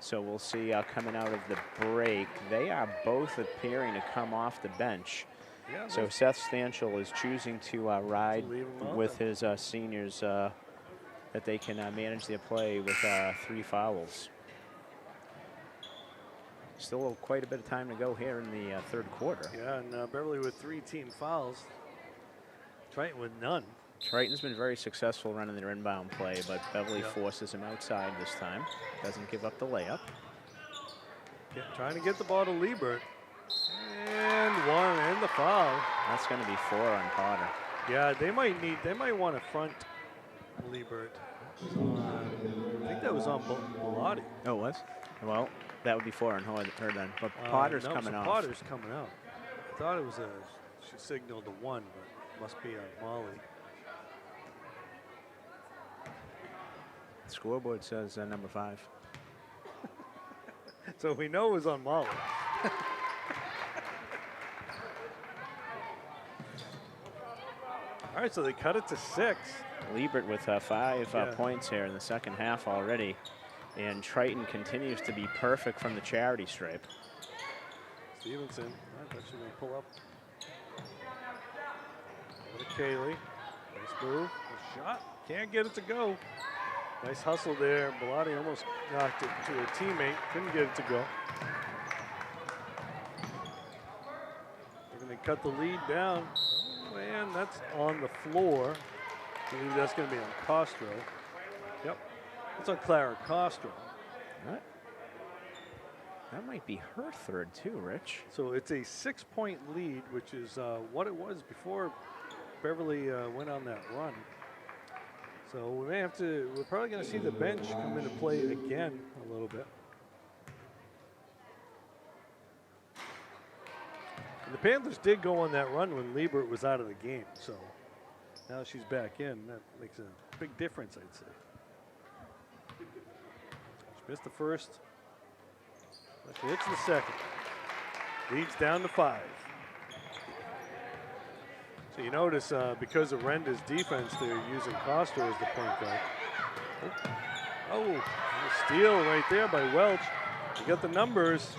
So we'll see coming out of the break. They are both appearing to come off the bench. Yeah, So Seth Stanchel is choosing to ride leave 'em out with his seniors that they can manage their play with 3 fouls. Still quite a bit of time to go here in the 3rd quarter. Yeah, and Beverly with 3 team fouls. Triton with none. Triton's been very successful running their inbound play, but Beverly Yep. forces him outside this time. Doesn't give up the layup. Trying to get the ball to Liebert. And 1 and the foul. That's going to be 4 on Potter. Yeah, they might want to front Liebert. I think that was on Bellotti. Oh, it was? Well, that would be 4 on her then. But Potter's no, coming so off. Potter's coming out. I thought it was she signaled a 1, but must be on Molly. Scoreboard says number 5. So we know it was on Molly. All right, so they cut it to 6. Liebert with 5 Yeah. points here in the second half already. And Triton continues to be perfect from the charity stripe. Stevenson, I thought she was going to pull up. Over to Kaylee. Nice move. A shot. Can't get it to go. Nice hustle there. Bellotti almost knocked it to a teammate. Couldn't get it to go. They're going to cut the lead down. Oh, and that's on the floor. I believe that's going to be on Costro. Yep. It's on Clara Costro. That might be her 3rd too, Rich. So it's a 6-point lead, which is what it was before Beverly went on that run. So we may have to, we're probably going to see the bench come into play again a little bit. And the Panthers did go on that run when Liebert was out of the game. So now she's back in. That makes a big difference, I'd say. Missed the first. But hits the second. Leads down to 5. So you notice because of Renda's defense, they're using Costa as the point guard. Oh, a steal right there by Welch. You got the numbers.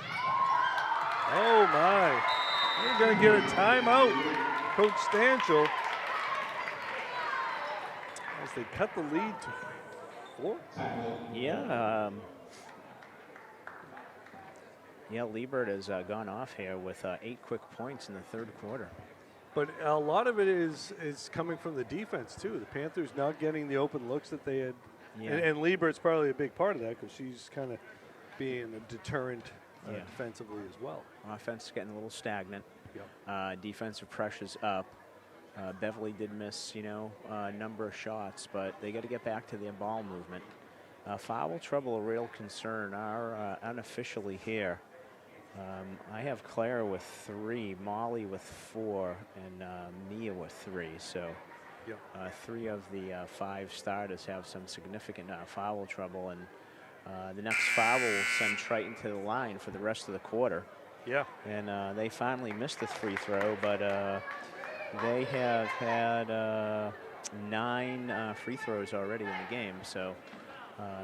Oh my. We're going to get a timeout. Coach Stanchel. As they cut the lead to 4. Yeah. Yeah, Liebert has gone off here with 8 quick points in the third quarter. But a lot of it is coming from the defense, too. The Panthers not getting the open looks that they had. Yeah. And Liebert's probably a big part of that because she's kind of being a deterrent defensively as well. Offense is getting a little stagnant. Yep. Defensive pressure's up. Beverly did miss, a number of shots, but they got to get back to their ball movement. Foul trouble, a real concern. Our unofficially here. I have Claire with 3, Molly with 4, and Mia with 3. So 3 of the 5 starters have some significant foul trouble, and the next foul will send Triton to the line for the rest of the quarter. Yeah. And they finally missed the free throw, but they have had 9 free throws already in the game. So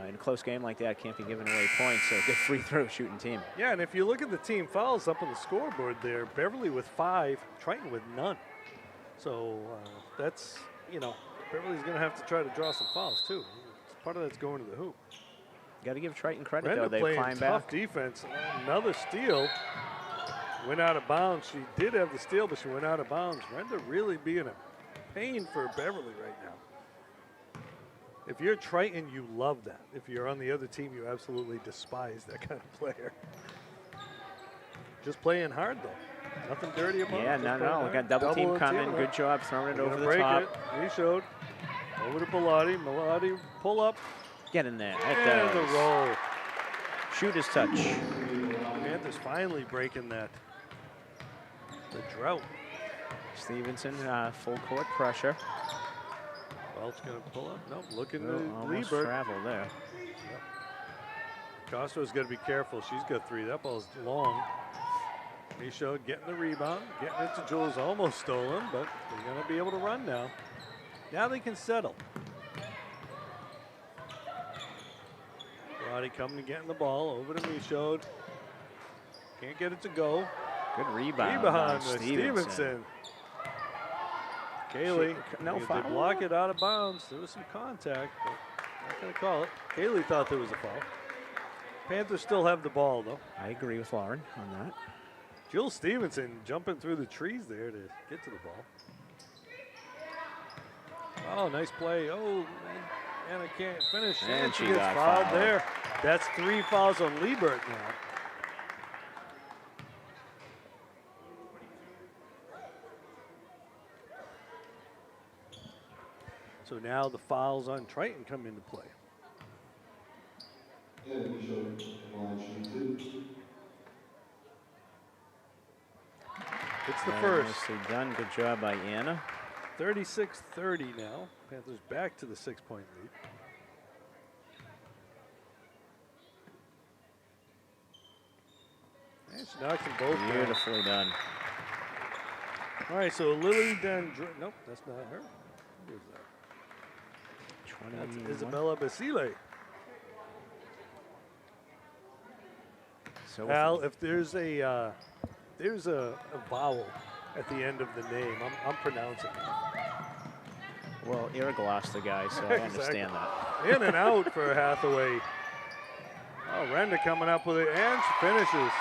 in a close game like that, can't be giving away points. So good free throw shooting team. Yeah, and if you look at the team fouls up on the scoreboard there, Beverly with 5, Triton with none. So that's, Beverly's going to have to try to draw some fouls too. Part of that's going to the hoop. Got to give Triton credit, Brenda though. They playing climbed tough back. defense. Another steal. Went out of bounds. She did have the steal, but she went out of bounds. Brenda really being a pain for Beverly right now. If you're Triton, you love that. If you're on the other team, you absolutely despise that kind of player. Just playing hard, though. Nothing dirty about it. Yeah, no. We got double team coming. Good job throwing it over the top. We showed. Over to Bilotti. Bilotti pull up. Get in there. And the roll. Shooter's touch. Panthers finally breaking the drought. Stevenson, full court pressure. Welch going to pull up. Nope, looking to almost Liebert. travel there. Yep. Costa's got to be careful. She's got 3. That ball's long. Michaud getting the rebound. Getting it to Jules. Almost stolen, but they're going to be able to run now. Now they can settle. Roddy coming and getting the ball over to Michaud. Can't get it to go. Good rebound. Rebound with Stevenson. Kaylee, no foul. They block it out of bounds. There was some contact, but not going to call it. Kaylee thought there was a foul. Panthers still have the ball, though. I agree with Lauren on that. Jill Stevenson jumping through the trees there to get to the ball. Oh, nice play. Oh, Anna can't finish. And she gets fouled there. That's 3 fouls on Liebert now. So now the fouls on Triton come into play. It's the first. Nicely done. Good job by Anna. 36-30 now. Panthers back to the 6-point lead. And she knocks them both down. Beautifully done. All right, so Lily Dendro. Nope, that's not her. Who is that? That's Isabella Basile. So Al, if there's a vowel at the end of the name, I'm pronouncing it. well, Eric lost the guy, so I understand that. In and out for Hathaway. Oh, Renda coming up with it, and she finishes.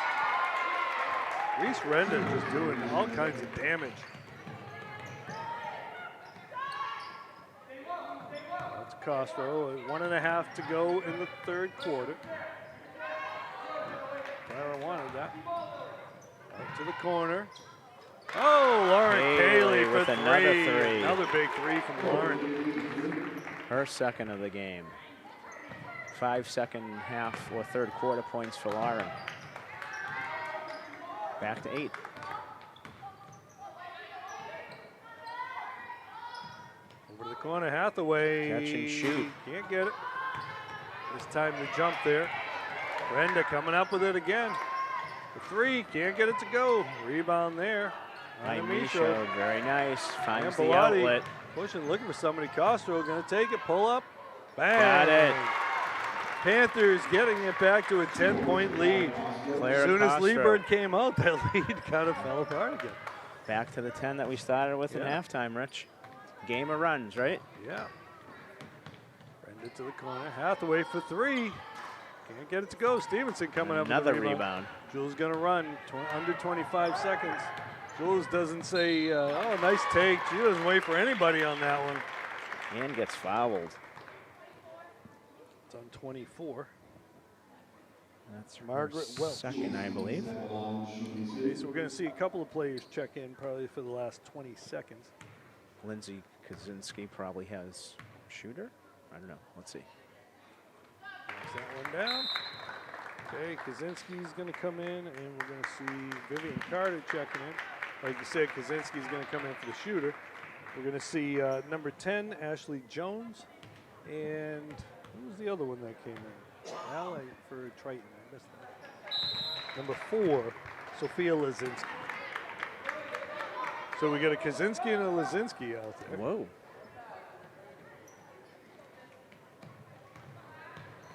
Reese Renda just doing all kinds of damage. That's Castro. 1.5 to go in the third quarter. Clara wanted that. Out to the corner. Oh, Lauren Cayley with for another 3. Another big 3 from Lauren. Her second of the game. 5 second half or third quarter points for Lauren. Back to 8. Over to the corner, Hathaway. Catch and shoot. Can't get it. It's time to jump there. Brenda coming up with it again. The three, can't get it to go. Rebound there. By On Michaud, very nice. Finds the Bellotti outlet. pushing, looking for somebody. Castro going to take it, pull up. Bang! Got it. Panthers getting it back to a 10-point lead. Claire As soon as Castro. Liebert came out, that lead kind of fell apart again. Back to the 10 that we started with in halftime, Rich. Game of runs, right? Yeah. Brenda to the corner. Hathaway for three. Can't get it to go. Stevenson coming up with Another a rebound. Jules going to run under 25 seconds. Jules doesn't say, oh, nice take. She doesn't wait for anybody on that one. And gets fouled. It's on 24. That's Margaret Welch. second, I believe. Okay, so we're going to see a couple of players check in probably for the last 20 seconds. Lindsay Kaczynski probably has shooter. I don't know. Let's see. Knocks that one down. Okay, Kaczynski's going to come in, and we're going to see Vivian Carter checking in. Like you said, Kaczynski's going to come in for the shooter. We're going to see number 10, Ashley Jones, and who was the other one that came in? Ally for Triton. I missed that. Number 4, Sophia Lazinski. So we got a Kaczynski and a Lazinski out there. Whoa.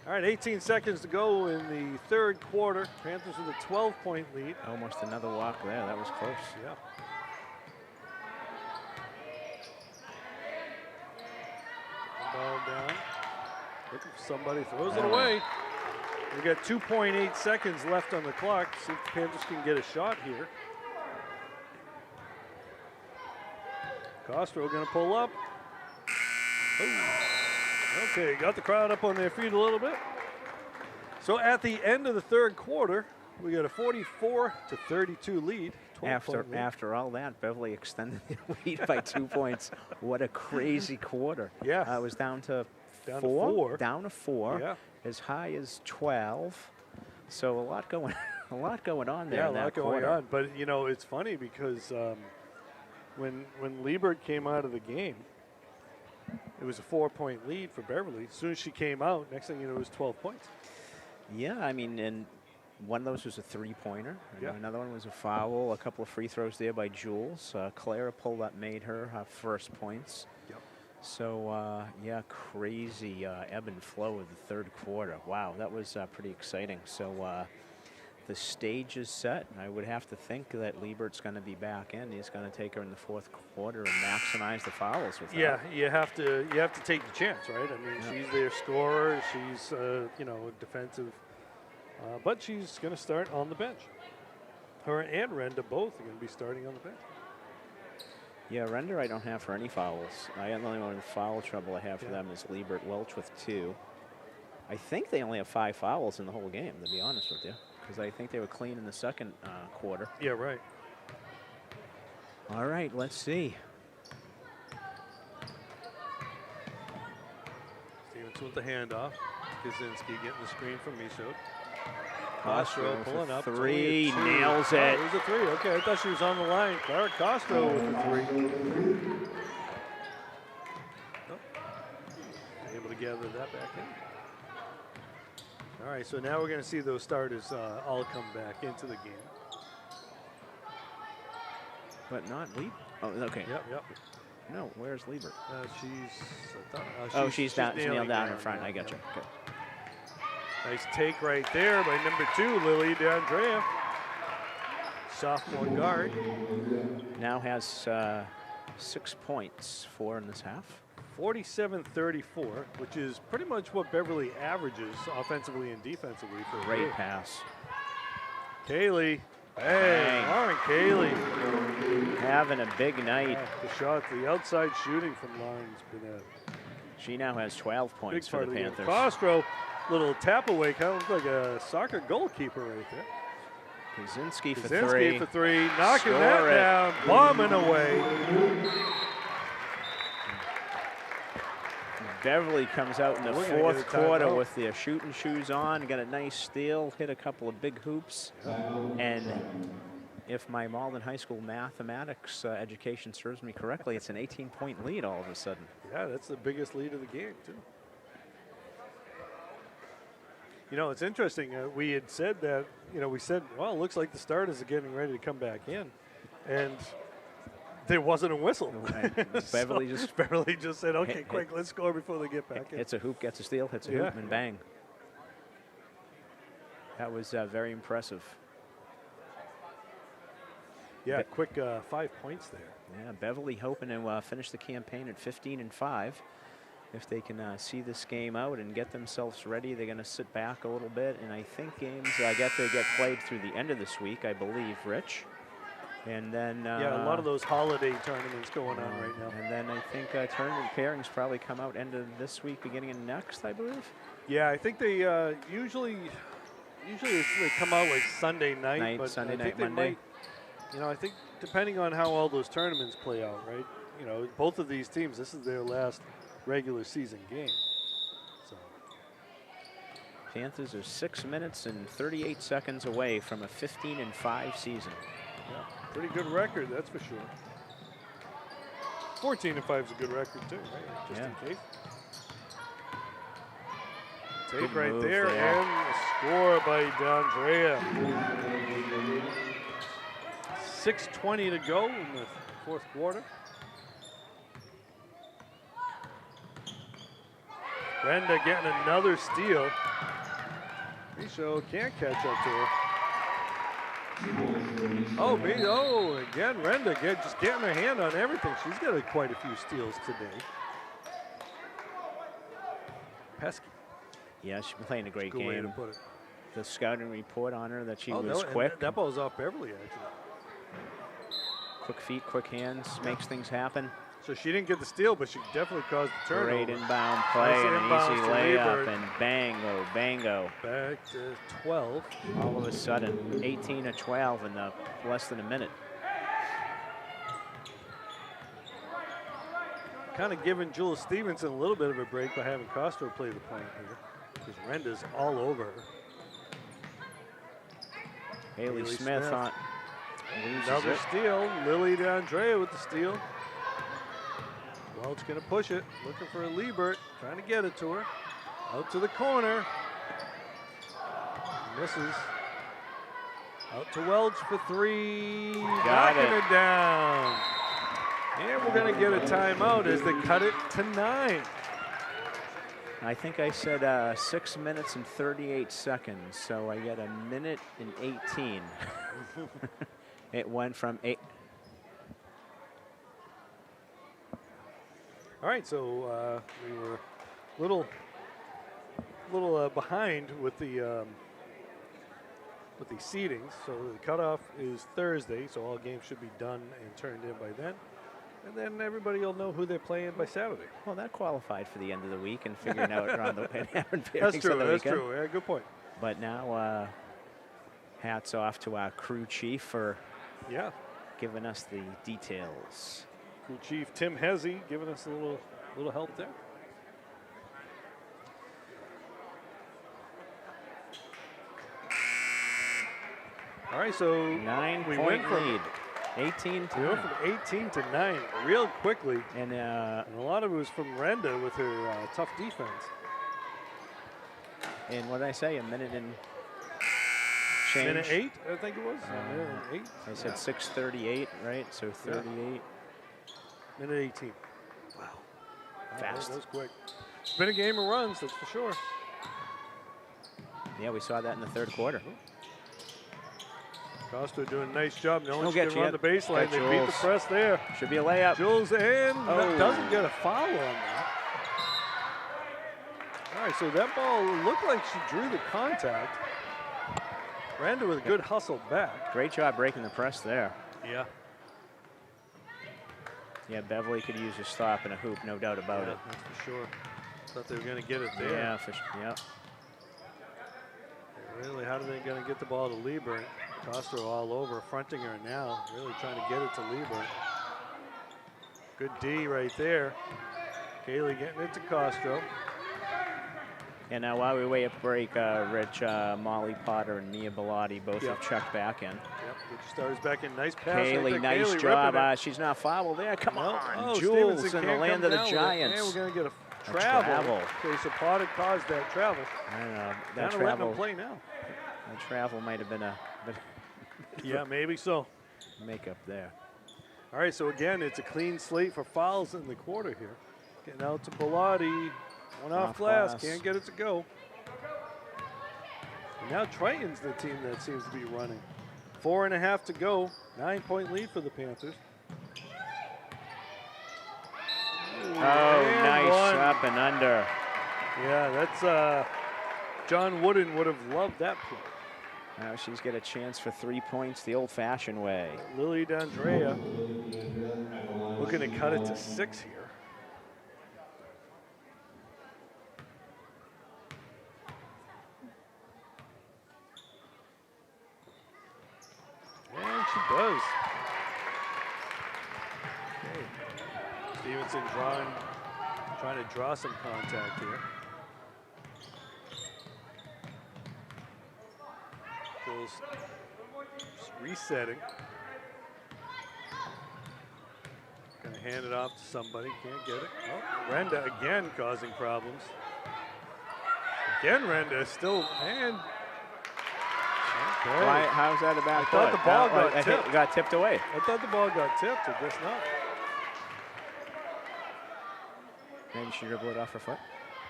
All right, 18 seconds to go in the third quarter. Panthers with a 12-point lead. Almost another walk there. That was close. Yeah. Ball down. Looking for somebody. Throws it away. We got 2.8 seconds left on the clock. See if the Panthers can get a shot here. Castro going to pull up. Oh. Okay, got the crowd up on their feet a little bit. So at the end of the third quarter, we got a 44-32 lead. After all that, Beverly extended the lead by 2 points. What a crazy quarter. Yeah. It was down to Down to four. four. Down to 4. Yeah. As high as 12. So a lot going on there. Yeah, in a lot that going quarter. on. But, you know, it's funny because when Liebert came out of the game, it was a 4-point lead for Beverly. As soon as she came out, next thing you know, it was 12 points. Yeah, I mean, and one of those was a three-pointer. Yeah. Another one was a foul. A couple of free throws there by Jules. Clara pulled up, made her first points. Yep. So, yeah, crazy ebb and flow of the third quarter. Wow, that was pretty exciting. So the stage is set. I would have to think that Liebert's going to be back in. He's going to take her in the fourth quarter and maximize the fouls with Yeah, that. you have to take the chance, right? I mean, she's their scorer. She's you know, defensive, but she's going to start on the bench. Her and Renda both are going to be starting on the bench. Yeah, Render, I don't have for any fouls. The only one foul trouble I have for them is Liebert Welch with 2. I think they only have 5 fouls in the whole game, to be honest with you, because I think they were clean in the second quarter. Yeah, right. All right, let's see. Stevenson with the handoff. Kaczynski getting the screen from Michaud. Castro Castro pulling up. 3, only a 2. nails Oh, it. it was a 3. Okay, I thought she was on the line. Clara Castro with the 3. Oh. Able to gather that back in. All right, so now we're going to see those starters all come back into the game. But not Liebert. Oh, okay. Yep. No, where's Liebert? She's She's kneeling nailed down in front. I got you. Okay. Nice take right there by number 2, Lily DeAndrea. Sophomore guard. Now has 6 points, 4 in this half. 47-34, which is pretty much what Beverly averages offensively and defensively for a Great game. pass. Kaylee. Hey, Bang. Lauren Kaylee. Having a big night. Yeah, the shot, the outside shooting from Lauren's been a She now has 12 big points for part the of the game. Panthers. Castro, little tap away, kind of looks like a soccer goalkeeper right there. Kaczynski for Kaczynski 3. for 3, knocking Score that it. down, bombing away. Beverly comes out in the We're gonna fourth get a timeout. quarter with their shooting shoes on, got a nice steal, hit a couple of big hoops, and if my Malden High School mathematics education serves me correctly, it's an 18-point lead all of a sudden. Yeah, that's the biggest lead of the game, too. You know, it's interesting. We had said that, we said, well, it looks like the starters are getting ready to come back in. And there wasn't a whistle. Beverly Beverly just said, okay, quick, let's score before they get back in. Hits a hoop, gets a steal, hits a hoop, and bang. That was very impressive. Yeah, quick 5 points there. Yeah, Beverly hoping to finish the campaign at 15-5. If they can see this game out and get themselves ready, they're going to sit back a little bit. And I think games, I guess they get played through the end of this week, I believe, Rich. And then yeah, a lot of those holiday tournaments going on right now. And then I think tournament pairings probably come out end of this week, beginning of next, I believe. Yeah, I think they usually they come out like Sunday night, but Sunday I night, think they Monday. might, I think depending on how all those tournaments play out, right? Both of these teams, this is their last regular season game. So Panthers are 6 minutes and 38 seconds away from a 15-5 season. Yeah, pretty good record, that's for sure. 14-5 is a good record too, right? Just in case. Take right there, and a score by D'Andrea. 6:20 to go in the fourth quarter. Brenda getting another steal. Micho can't catch up to her. Oh, again, Renda just getting her hand on everything. She's got quite a few steals today. Pesky. Yeah, she's been playing a great Good way to game. put it. The scouting report on her that she was no, quick. That ball's off Beverly, actually. Quick feet, quick hands, makes things happen. So she didn't get the steal, but she definitely caused the turnover. Great inbound play Nice and an inbounds easy to layup, Liebert. and bango. Back to 12. All of a sudden, 18-12 in less than a minute. Kind of giving Jules Stevenson a little bit of a break by having Castro play the point here, because Renda's all over her. Haley Smith on another steal. Lily D'Andrea with the steal. Welch gonna push it, looking for a Liebert, trying to get it to her. Out to the corner. Misses. Out to Welch for three. Knocking it down. And we're gonna get a timeout as they cut it to 9. I think I said 6 minutes and 38 seconds, so I get a minute and 18. It went from 8. All right, so we were a little behind with the seedings. So the cutoff is Thursday, so all games should be done and turned in by then. And then everybody will know who they're playing by Saturday. Well, that qualified for the end of the week and figuring out around the That's true. That's true. Yeah, good point. But now, hats off to our crew chief for giving us the details. Crew chief Tim Hezzy giving us a little help there. All right, so 9-point lead. 18 to 9. From 18 to 9 real quickly. And a lot of it was from Renda with her tough defense. And what did I say? A minute and change? Minute 8, I think it was. A minute and 8. I said 6:38, right? So 38. Minute 18. Wow. Fast. That was quick. It's been a game of runs, that's for sure. Yeah, we saw that in the third quarter. Costa doing a nice job. No one's get going to you run yet. the baseline. They beat the press there. Should be a layup. Jules in. Doesn't get a foul on that. All right, so that ball looked like she drew the contact. Randa with a good hustle back. Great job breaking the press there. Yeah. Yeah, Beverly could use a stop and a hoop, no doubt about it. That's for sure. Thought they were going to get it there. Yeah, for sure. Yeah. Really, how are they going to get the ball to Liebert? Castro all over, fronting her now. Really trying to get it to Liebert. Good D right there. Kaylee getting it to Castro. And now while we wait a break, Rich, Molly Potter and Mia Bellotti both have checked back in. Yep, good starters back in. Nice pass. Kaylee, nice Kaylee job. She's not fouled there. Come on, Jules in the land of the Giants. And we're going to get a travel. Okay, so Potter caused that travel. I don't know. Kind of letting him play now. The travel might have been a bit Yeah, maybe so. makeup there. All right, so again, it's a clean slate for fouls in the quarter here. Getting out to Bellotti. One off glass. Can't get it to go. And now Triton's the team that seems to be running. 4.5 to go. 9-point lead for the Panthers. Ooh, nice one. up and under. Yeah, that's John Wooden would have loved that play. Now she's got a chance for 3 points the old-fashioned way. Lily D'Andrea looking to cut it to 6 here. And she does. Okay. Stevenson trying to draw some contact here. Phil's resetting. Gonna hand it off to somebody, can't get it. Oh, Renda again causing problems. Again, Renda still, and okay. Why, how's that about? I thought the ball got tipped. It got tipped away. I thought the ball got tipped, I guess not. Maybe she dribbled it off her foot.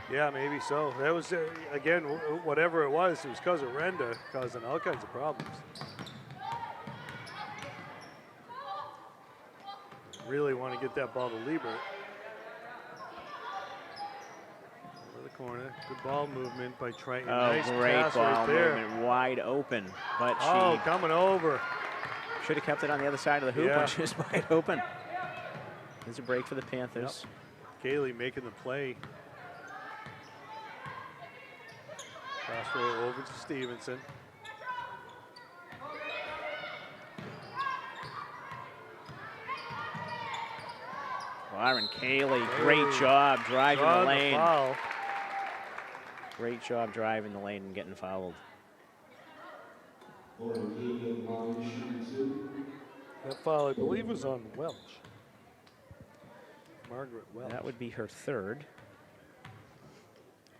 Yeah, maybe so. That was, again, whatever it was because of Renda causing all kinds of problems. Really want to get that ball to Liebert. Over the corner. Good ball movement by Triton. Oh, nice great pass ball right there. movement, wide open. But Oh, she coming over. should have kept it on the other side of the hoop Yeah. when she was wide open. There's a break for the Panthers. Kaylee making the play. Pass throw over to Stevenson. Lauren Cayley, great job driving Draw the lane. foul. Great job driving the lane and getting fouled. That foul, I believe, was on Welch. Margaret Welch. That would be her third.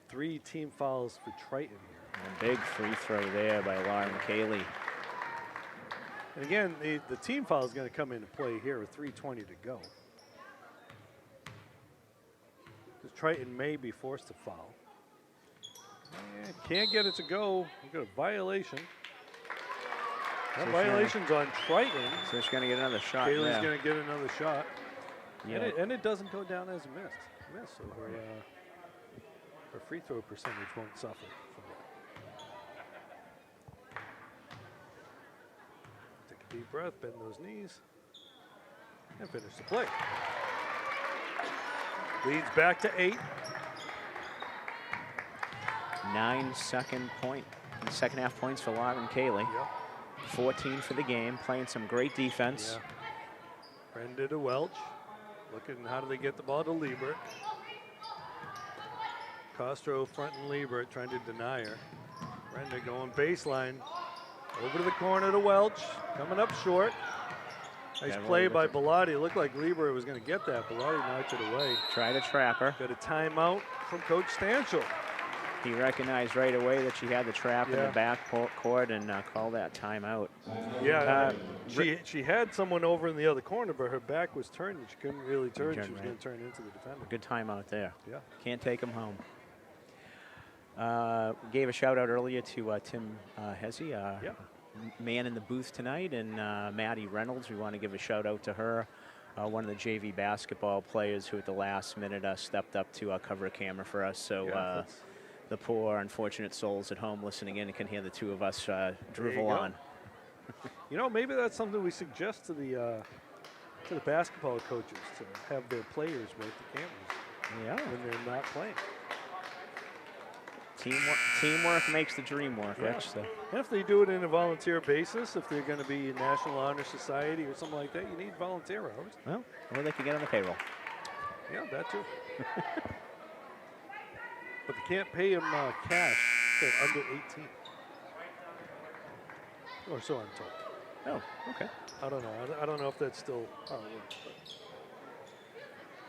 3 team fouls for Triton here. A big free throw there by Lauren Cayley. And again, the team foul is going to come into play here with 3:20 to go. Because Triton may be forced to foul. And can't get it to go. We've got a violation. That So violation's on Triton. So she's going to get another shot. Kaylee's there. going to get another shot. Yeah. And it doesn't go down as a miss. So her free throw percentage won't suffer from that. Take a deep breath, bend those knees, and finish the play. Leads back to 8. 9 second half points for Lauren Cayley. Yep. 14 for the game, playing some great defense. Yeah. Brenda to Welch. Looking how do they get the ball to Liebert. Castro fronting Liebert, trying to deny her. Brenda going baseline. Over to the corner to Welch. Coming up short. Nice play by Bellotti. Looked like Liebert was going to get that. Bellotti knocked it away. Try to trap her. Got a timeout from Coach Stanchel. He recognized right away that she had the trap in the back court and called that timeout. Yeah, she had someone over in the other corner, but her back was turned. She couldn't really turn. She was going to turn into the defender. Good timeout there. Yeah. Can't take him home. Gave a shout out earlier to Tim Hesse, man in the booth tonight, and Maddie Reynolds. We want to give a shout out to her, one of the JV basketball players who at the last minute stepped up to cover a camera for us. So the poor, unfortunate souls at home listening in can hear the two of us drivel on. You know, maybe that's something we suggest to the basketball coaches, to have their players work the cameras when they're not playing. Teamwork makes the dream work, Rich. So. And if they do it in a volunteer basis, if they're going to be in National Honor Society or something like that, you need volunteer hours. Well, or they can get on the payroll. Yeah, that too. But they can't pay them cash if they're under 18. Or so I'm told. Oh, okay. I don't know. I don't know if that's still how it works.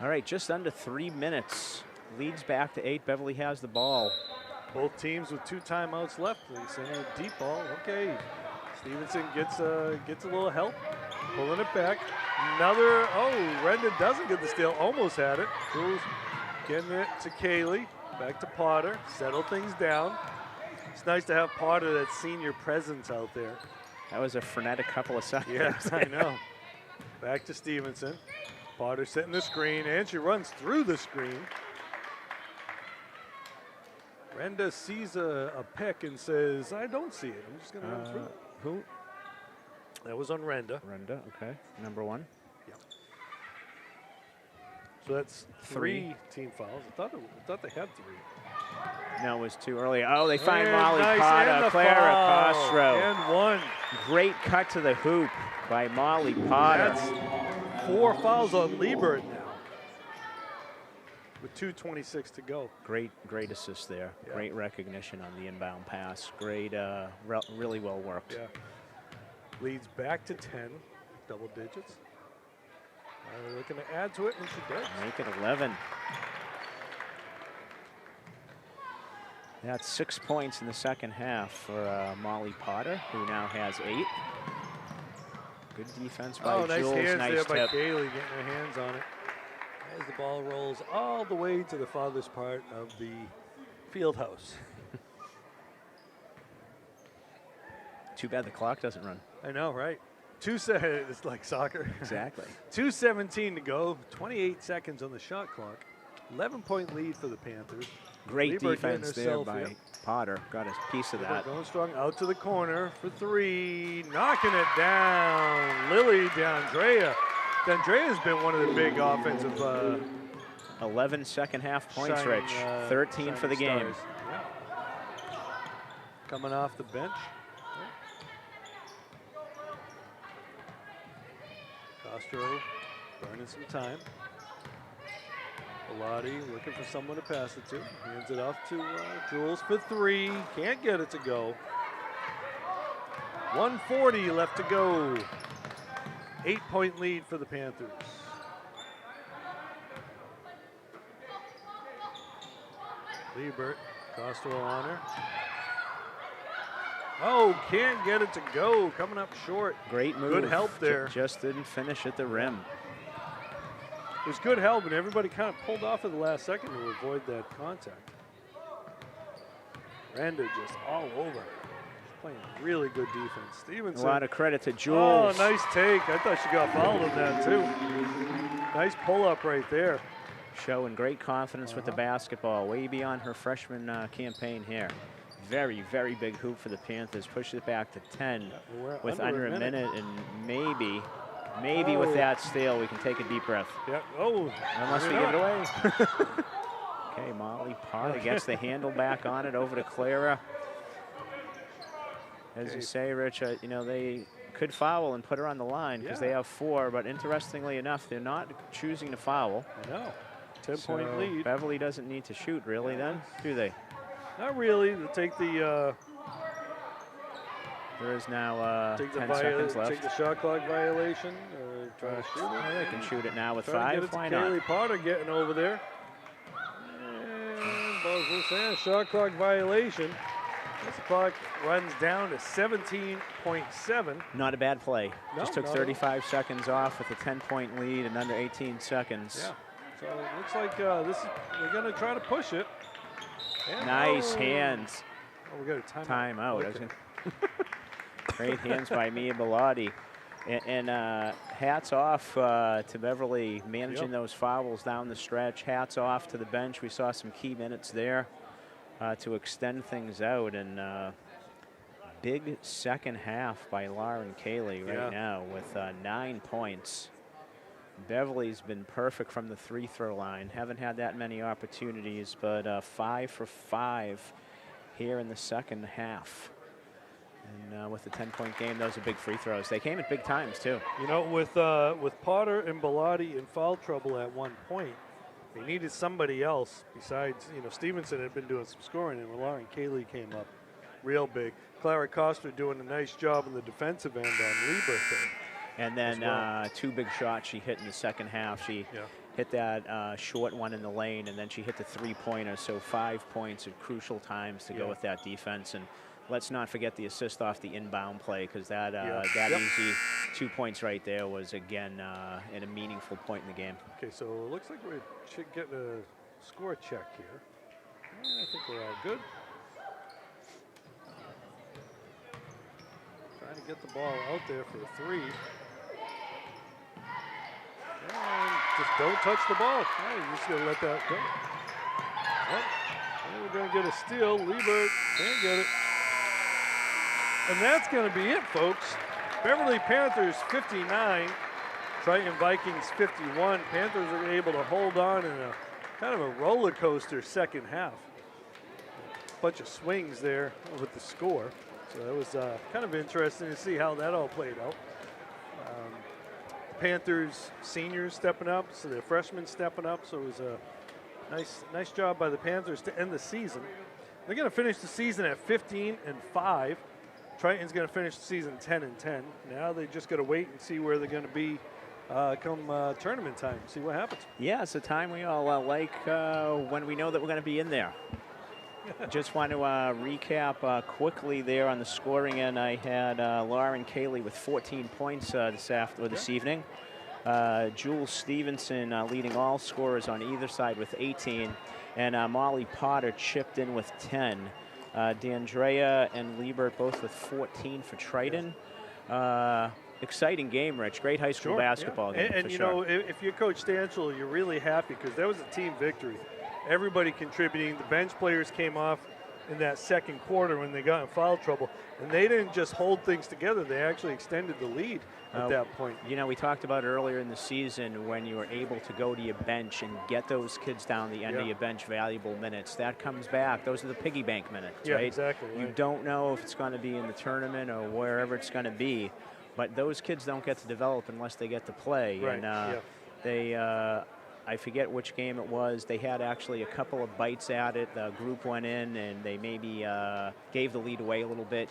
All right, just under 3 minutes leads back to 8. Beverly has the ball. Both teams with 2 timeouts left. They send a deep ball. Okay. Stevenson gets a little help. Pulling it back. Another, Renda doesn't get the steal. Almost had it. Jules getting it to Kaylee. Back to Potter. Settle things down. It's nice to have Potter, that senior presence out there. That was a frenetic couple of seconds. Yes, I know. Back to Stevenson. Potter setting the screen, and she runs through the screen. Renda sees a pick and says, I don't see it. I'm just going to run through it. Who? That was on Renda. Renda, okay. Number 1. Yeah. So that's 3 team fouls. I thought they had 3. No, it was too early. Oh, they find And Molly nice, Potter, and the Clara foul. Costro. And 1. Great cut to the hoop by Molly Potter. That's 4 fouls on Liebert now. With 2:26 to go. Great assist there. Yeah. Great recognition on the inbound pass. Great, really well worked. Yeah. Leads back to 10, double digits. Looking to add to it, and she does. Make it 11. That's 6 points in the second half for Molly Potter, who now has 8. Good defense by Jules. Nice hands nice there by tip. Kaylee, getting her hands on it. As the ball rolls all the way to the farthest part of the field house. Too bad the clock doesn't run. I know, right? It's like soccer. Exactly. 2:17 to go, 28 seconds on the shot clock. 11-point lead for the Panthers. Great Liebert defense getting there herself, by yep. Potter. Got a piece of that. Going strong out to the corner for 3. Knocking it down. Lily D'Andrea. D'Andrea's been one of the big offensive 11 second half points, shining, Rich. 13 for the game. stars. Yeah. Coming off the bench. Castro burning some time. Bellotti looking for someone to pass it to. Hands it off to Jules for 3. Can't get it to go. 1:40 left to go. 8-point lead for the Panthers. Liebert, Castro on her. Oh, can't get it to go. Coming up short. Great move. Good help there. Just didn't finish at the rim. It was good help, and everybody kind of pulled off at the last second to avoid that contact. Renda just all over. She's playing really good defense. Stevenson. A lot of credit to Jules. Oh, nice take. I thought she got fouled on that, too. Nice pull-up right there. Showing great confidence with the basketball, way beyond her freshman campaign here. Very, very big hoop for the Panthers. Pushes it back to 10 with under a minute, and maybe with that steal, we can take a deep breath. Yeah. Oh, unless we give it away. Okay, Molly Potter gets the handle back on it over to Clara. As you say, Rich, you know, they could foul and put her on the line because they have 4, but interestingly enough, they're not choosing to foul. I know. 10-point lead. Beverly doesn't need to shoot, really, then, do they? Not really. They'll take the there is now 10 take seconds left. Take the shot clock violation. Try to shoot it. Oh, they can shoot it now with Try 5. Why Kaylee not? Potter getting over there. And ball's loose and shot clock violation. This clock runs down to 17.7. Not a bad play. No, Just took not 35 seconds off with a 10-point lead in under 18 seconds. Yeah. So it looks like they're going to try to push it. And Nice hands. Oh, we got a timeout. Timeout. Great hands by Mia Bellotti. And hats off to Beverly managing those fouls down the stretch. Hats off to the bench. We saw some key minutes there to extend things out. And big second half by Lauren Kaylee right now with 9 points. Beverly's been perfect from the free-throw line. Haven't had that many opportunities, but 5 for 5 here in the second half. And with the 10-point game, those are big free throws. They came at big times, too. You know, with Potter and Bellotti in foul trouble at one point, they needed somebody else besides, you know, Stevenson had been doing some scoring, and Lauren Kaylee came up real big. Clara Costa doing a nice job in the defensive end on Liebert there. And then 2 big shots she hit in the second half. She hit that short one in the lane, and then she hit the three-pointer. So 5 points at crucial times to go with that defense. And let's not forget the assist off the inbound play, because that easy 2 points right there was, again, in a meaningful point in the game. Okay, so it looks like we should get a score check here. And I think we're all good. Trying to get the ball out there for a three. And just don't touch the ball. Oh, you're just going to let that go. Yep. And we're going to get a steal. Liebert can't get it. And that's going to be it, folks. Beverly Panthers 59, Triton Vikings 51. Panthers are able to hold on in a kind of a roller coaster second half. A bunch of swings there with the score. So that was kind of interesting to see how that all played out. Panthers seniors stepping up, so the freshmen stepping up. So it was a nice job by the Panthers to end the season. They're going to finish the season at 15-5. Triton's going to finish the season 10-10. Now they just got to wait and see where they're going to be come tournament time. See what happens. Yeah, it's a time we all like when we know that we're going to be in there. Just want to recap quickly there on the scoring end. I had Lauren Cayley with 14 points this evening. Jules Stevenson leading all scorers on either side with 18. And Molly Potter chipped in with 10. D'Andrea and Liebert both with 14 for Triton. Exciting game, Rich. Great high school basketball game. And you know, if you're Coach Stanchel, you're really happy because that was a team victory. Everybody contributing. The bench players came off in that second quarter when they got in foul trouble, and they didn't just hold things together. They actually extended the lead at that point. You know, we talked about earlier in the season when you were able to go to your bench and get those kids down the end of your bench valuable minutes. That comes back. Those are the piggy bank minutes, right? Exactly. You don't know if it's going to be in the tournament or wherever it's going to be, but those kids don't get to develop unless they get to play. Right. And they I forget which game it was. They had actually a couple of bites at it. The group went in and they maybe gave the lead away a little bit.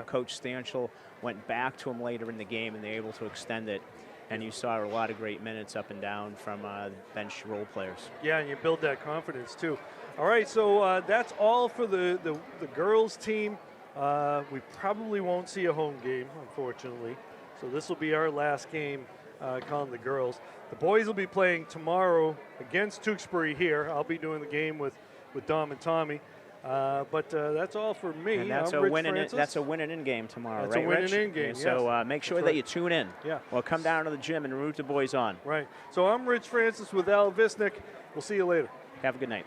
Coach Stanchel went back to him later in the game and they were able to extend it. And you saw a lot of great minutes up and down from bench role players. Yeah, and you build that confidence too. All right, so that's all for the girls team. We probably won't see a home game, unfortunately. So this will be our last game calling the girls. The boys will be playing tomorrow against Tewksbury here. I'll be doing the game with Dom and Tommy. But that's all for me. And that's a win-and-in game tomorrow, that's right, a win-and-in game, yes. So make sure that you tune in. Yeah. Or come down to the gym and root the boys on. Right. So I'm Rich Francis with Al Visnick. We'll see you later. Have a good night.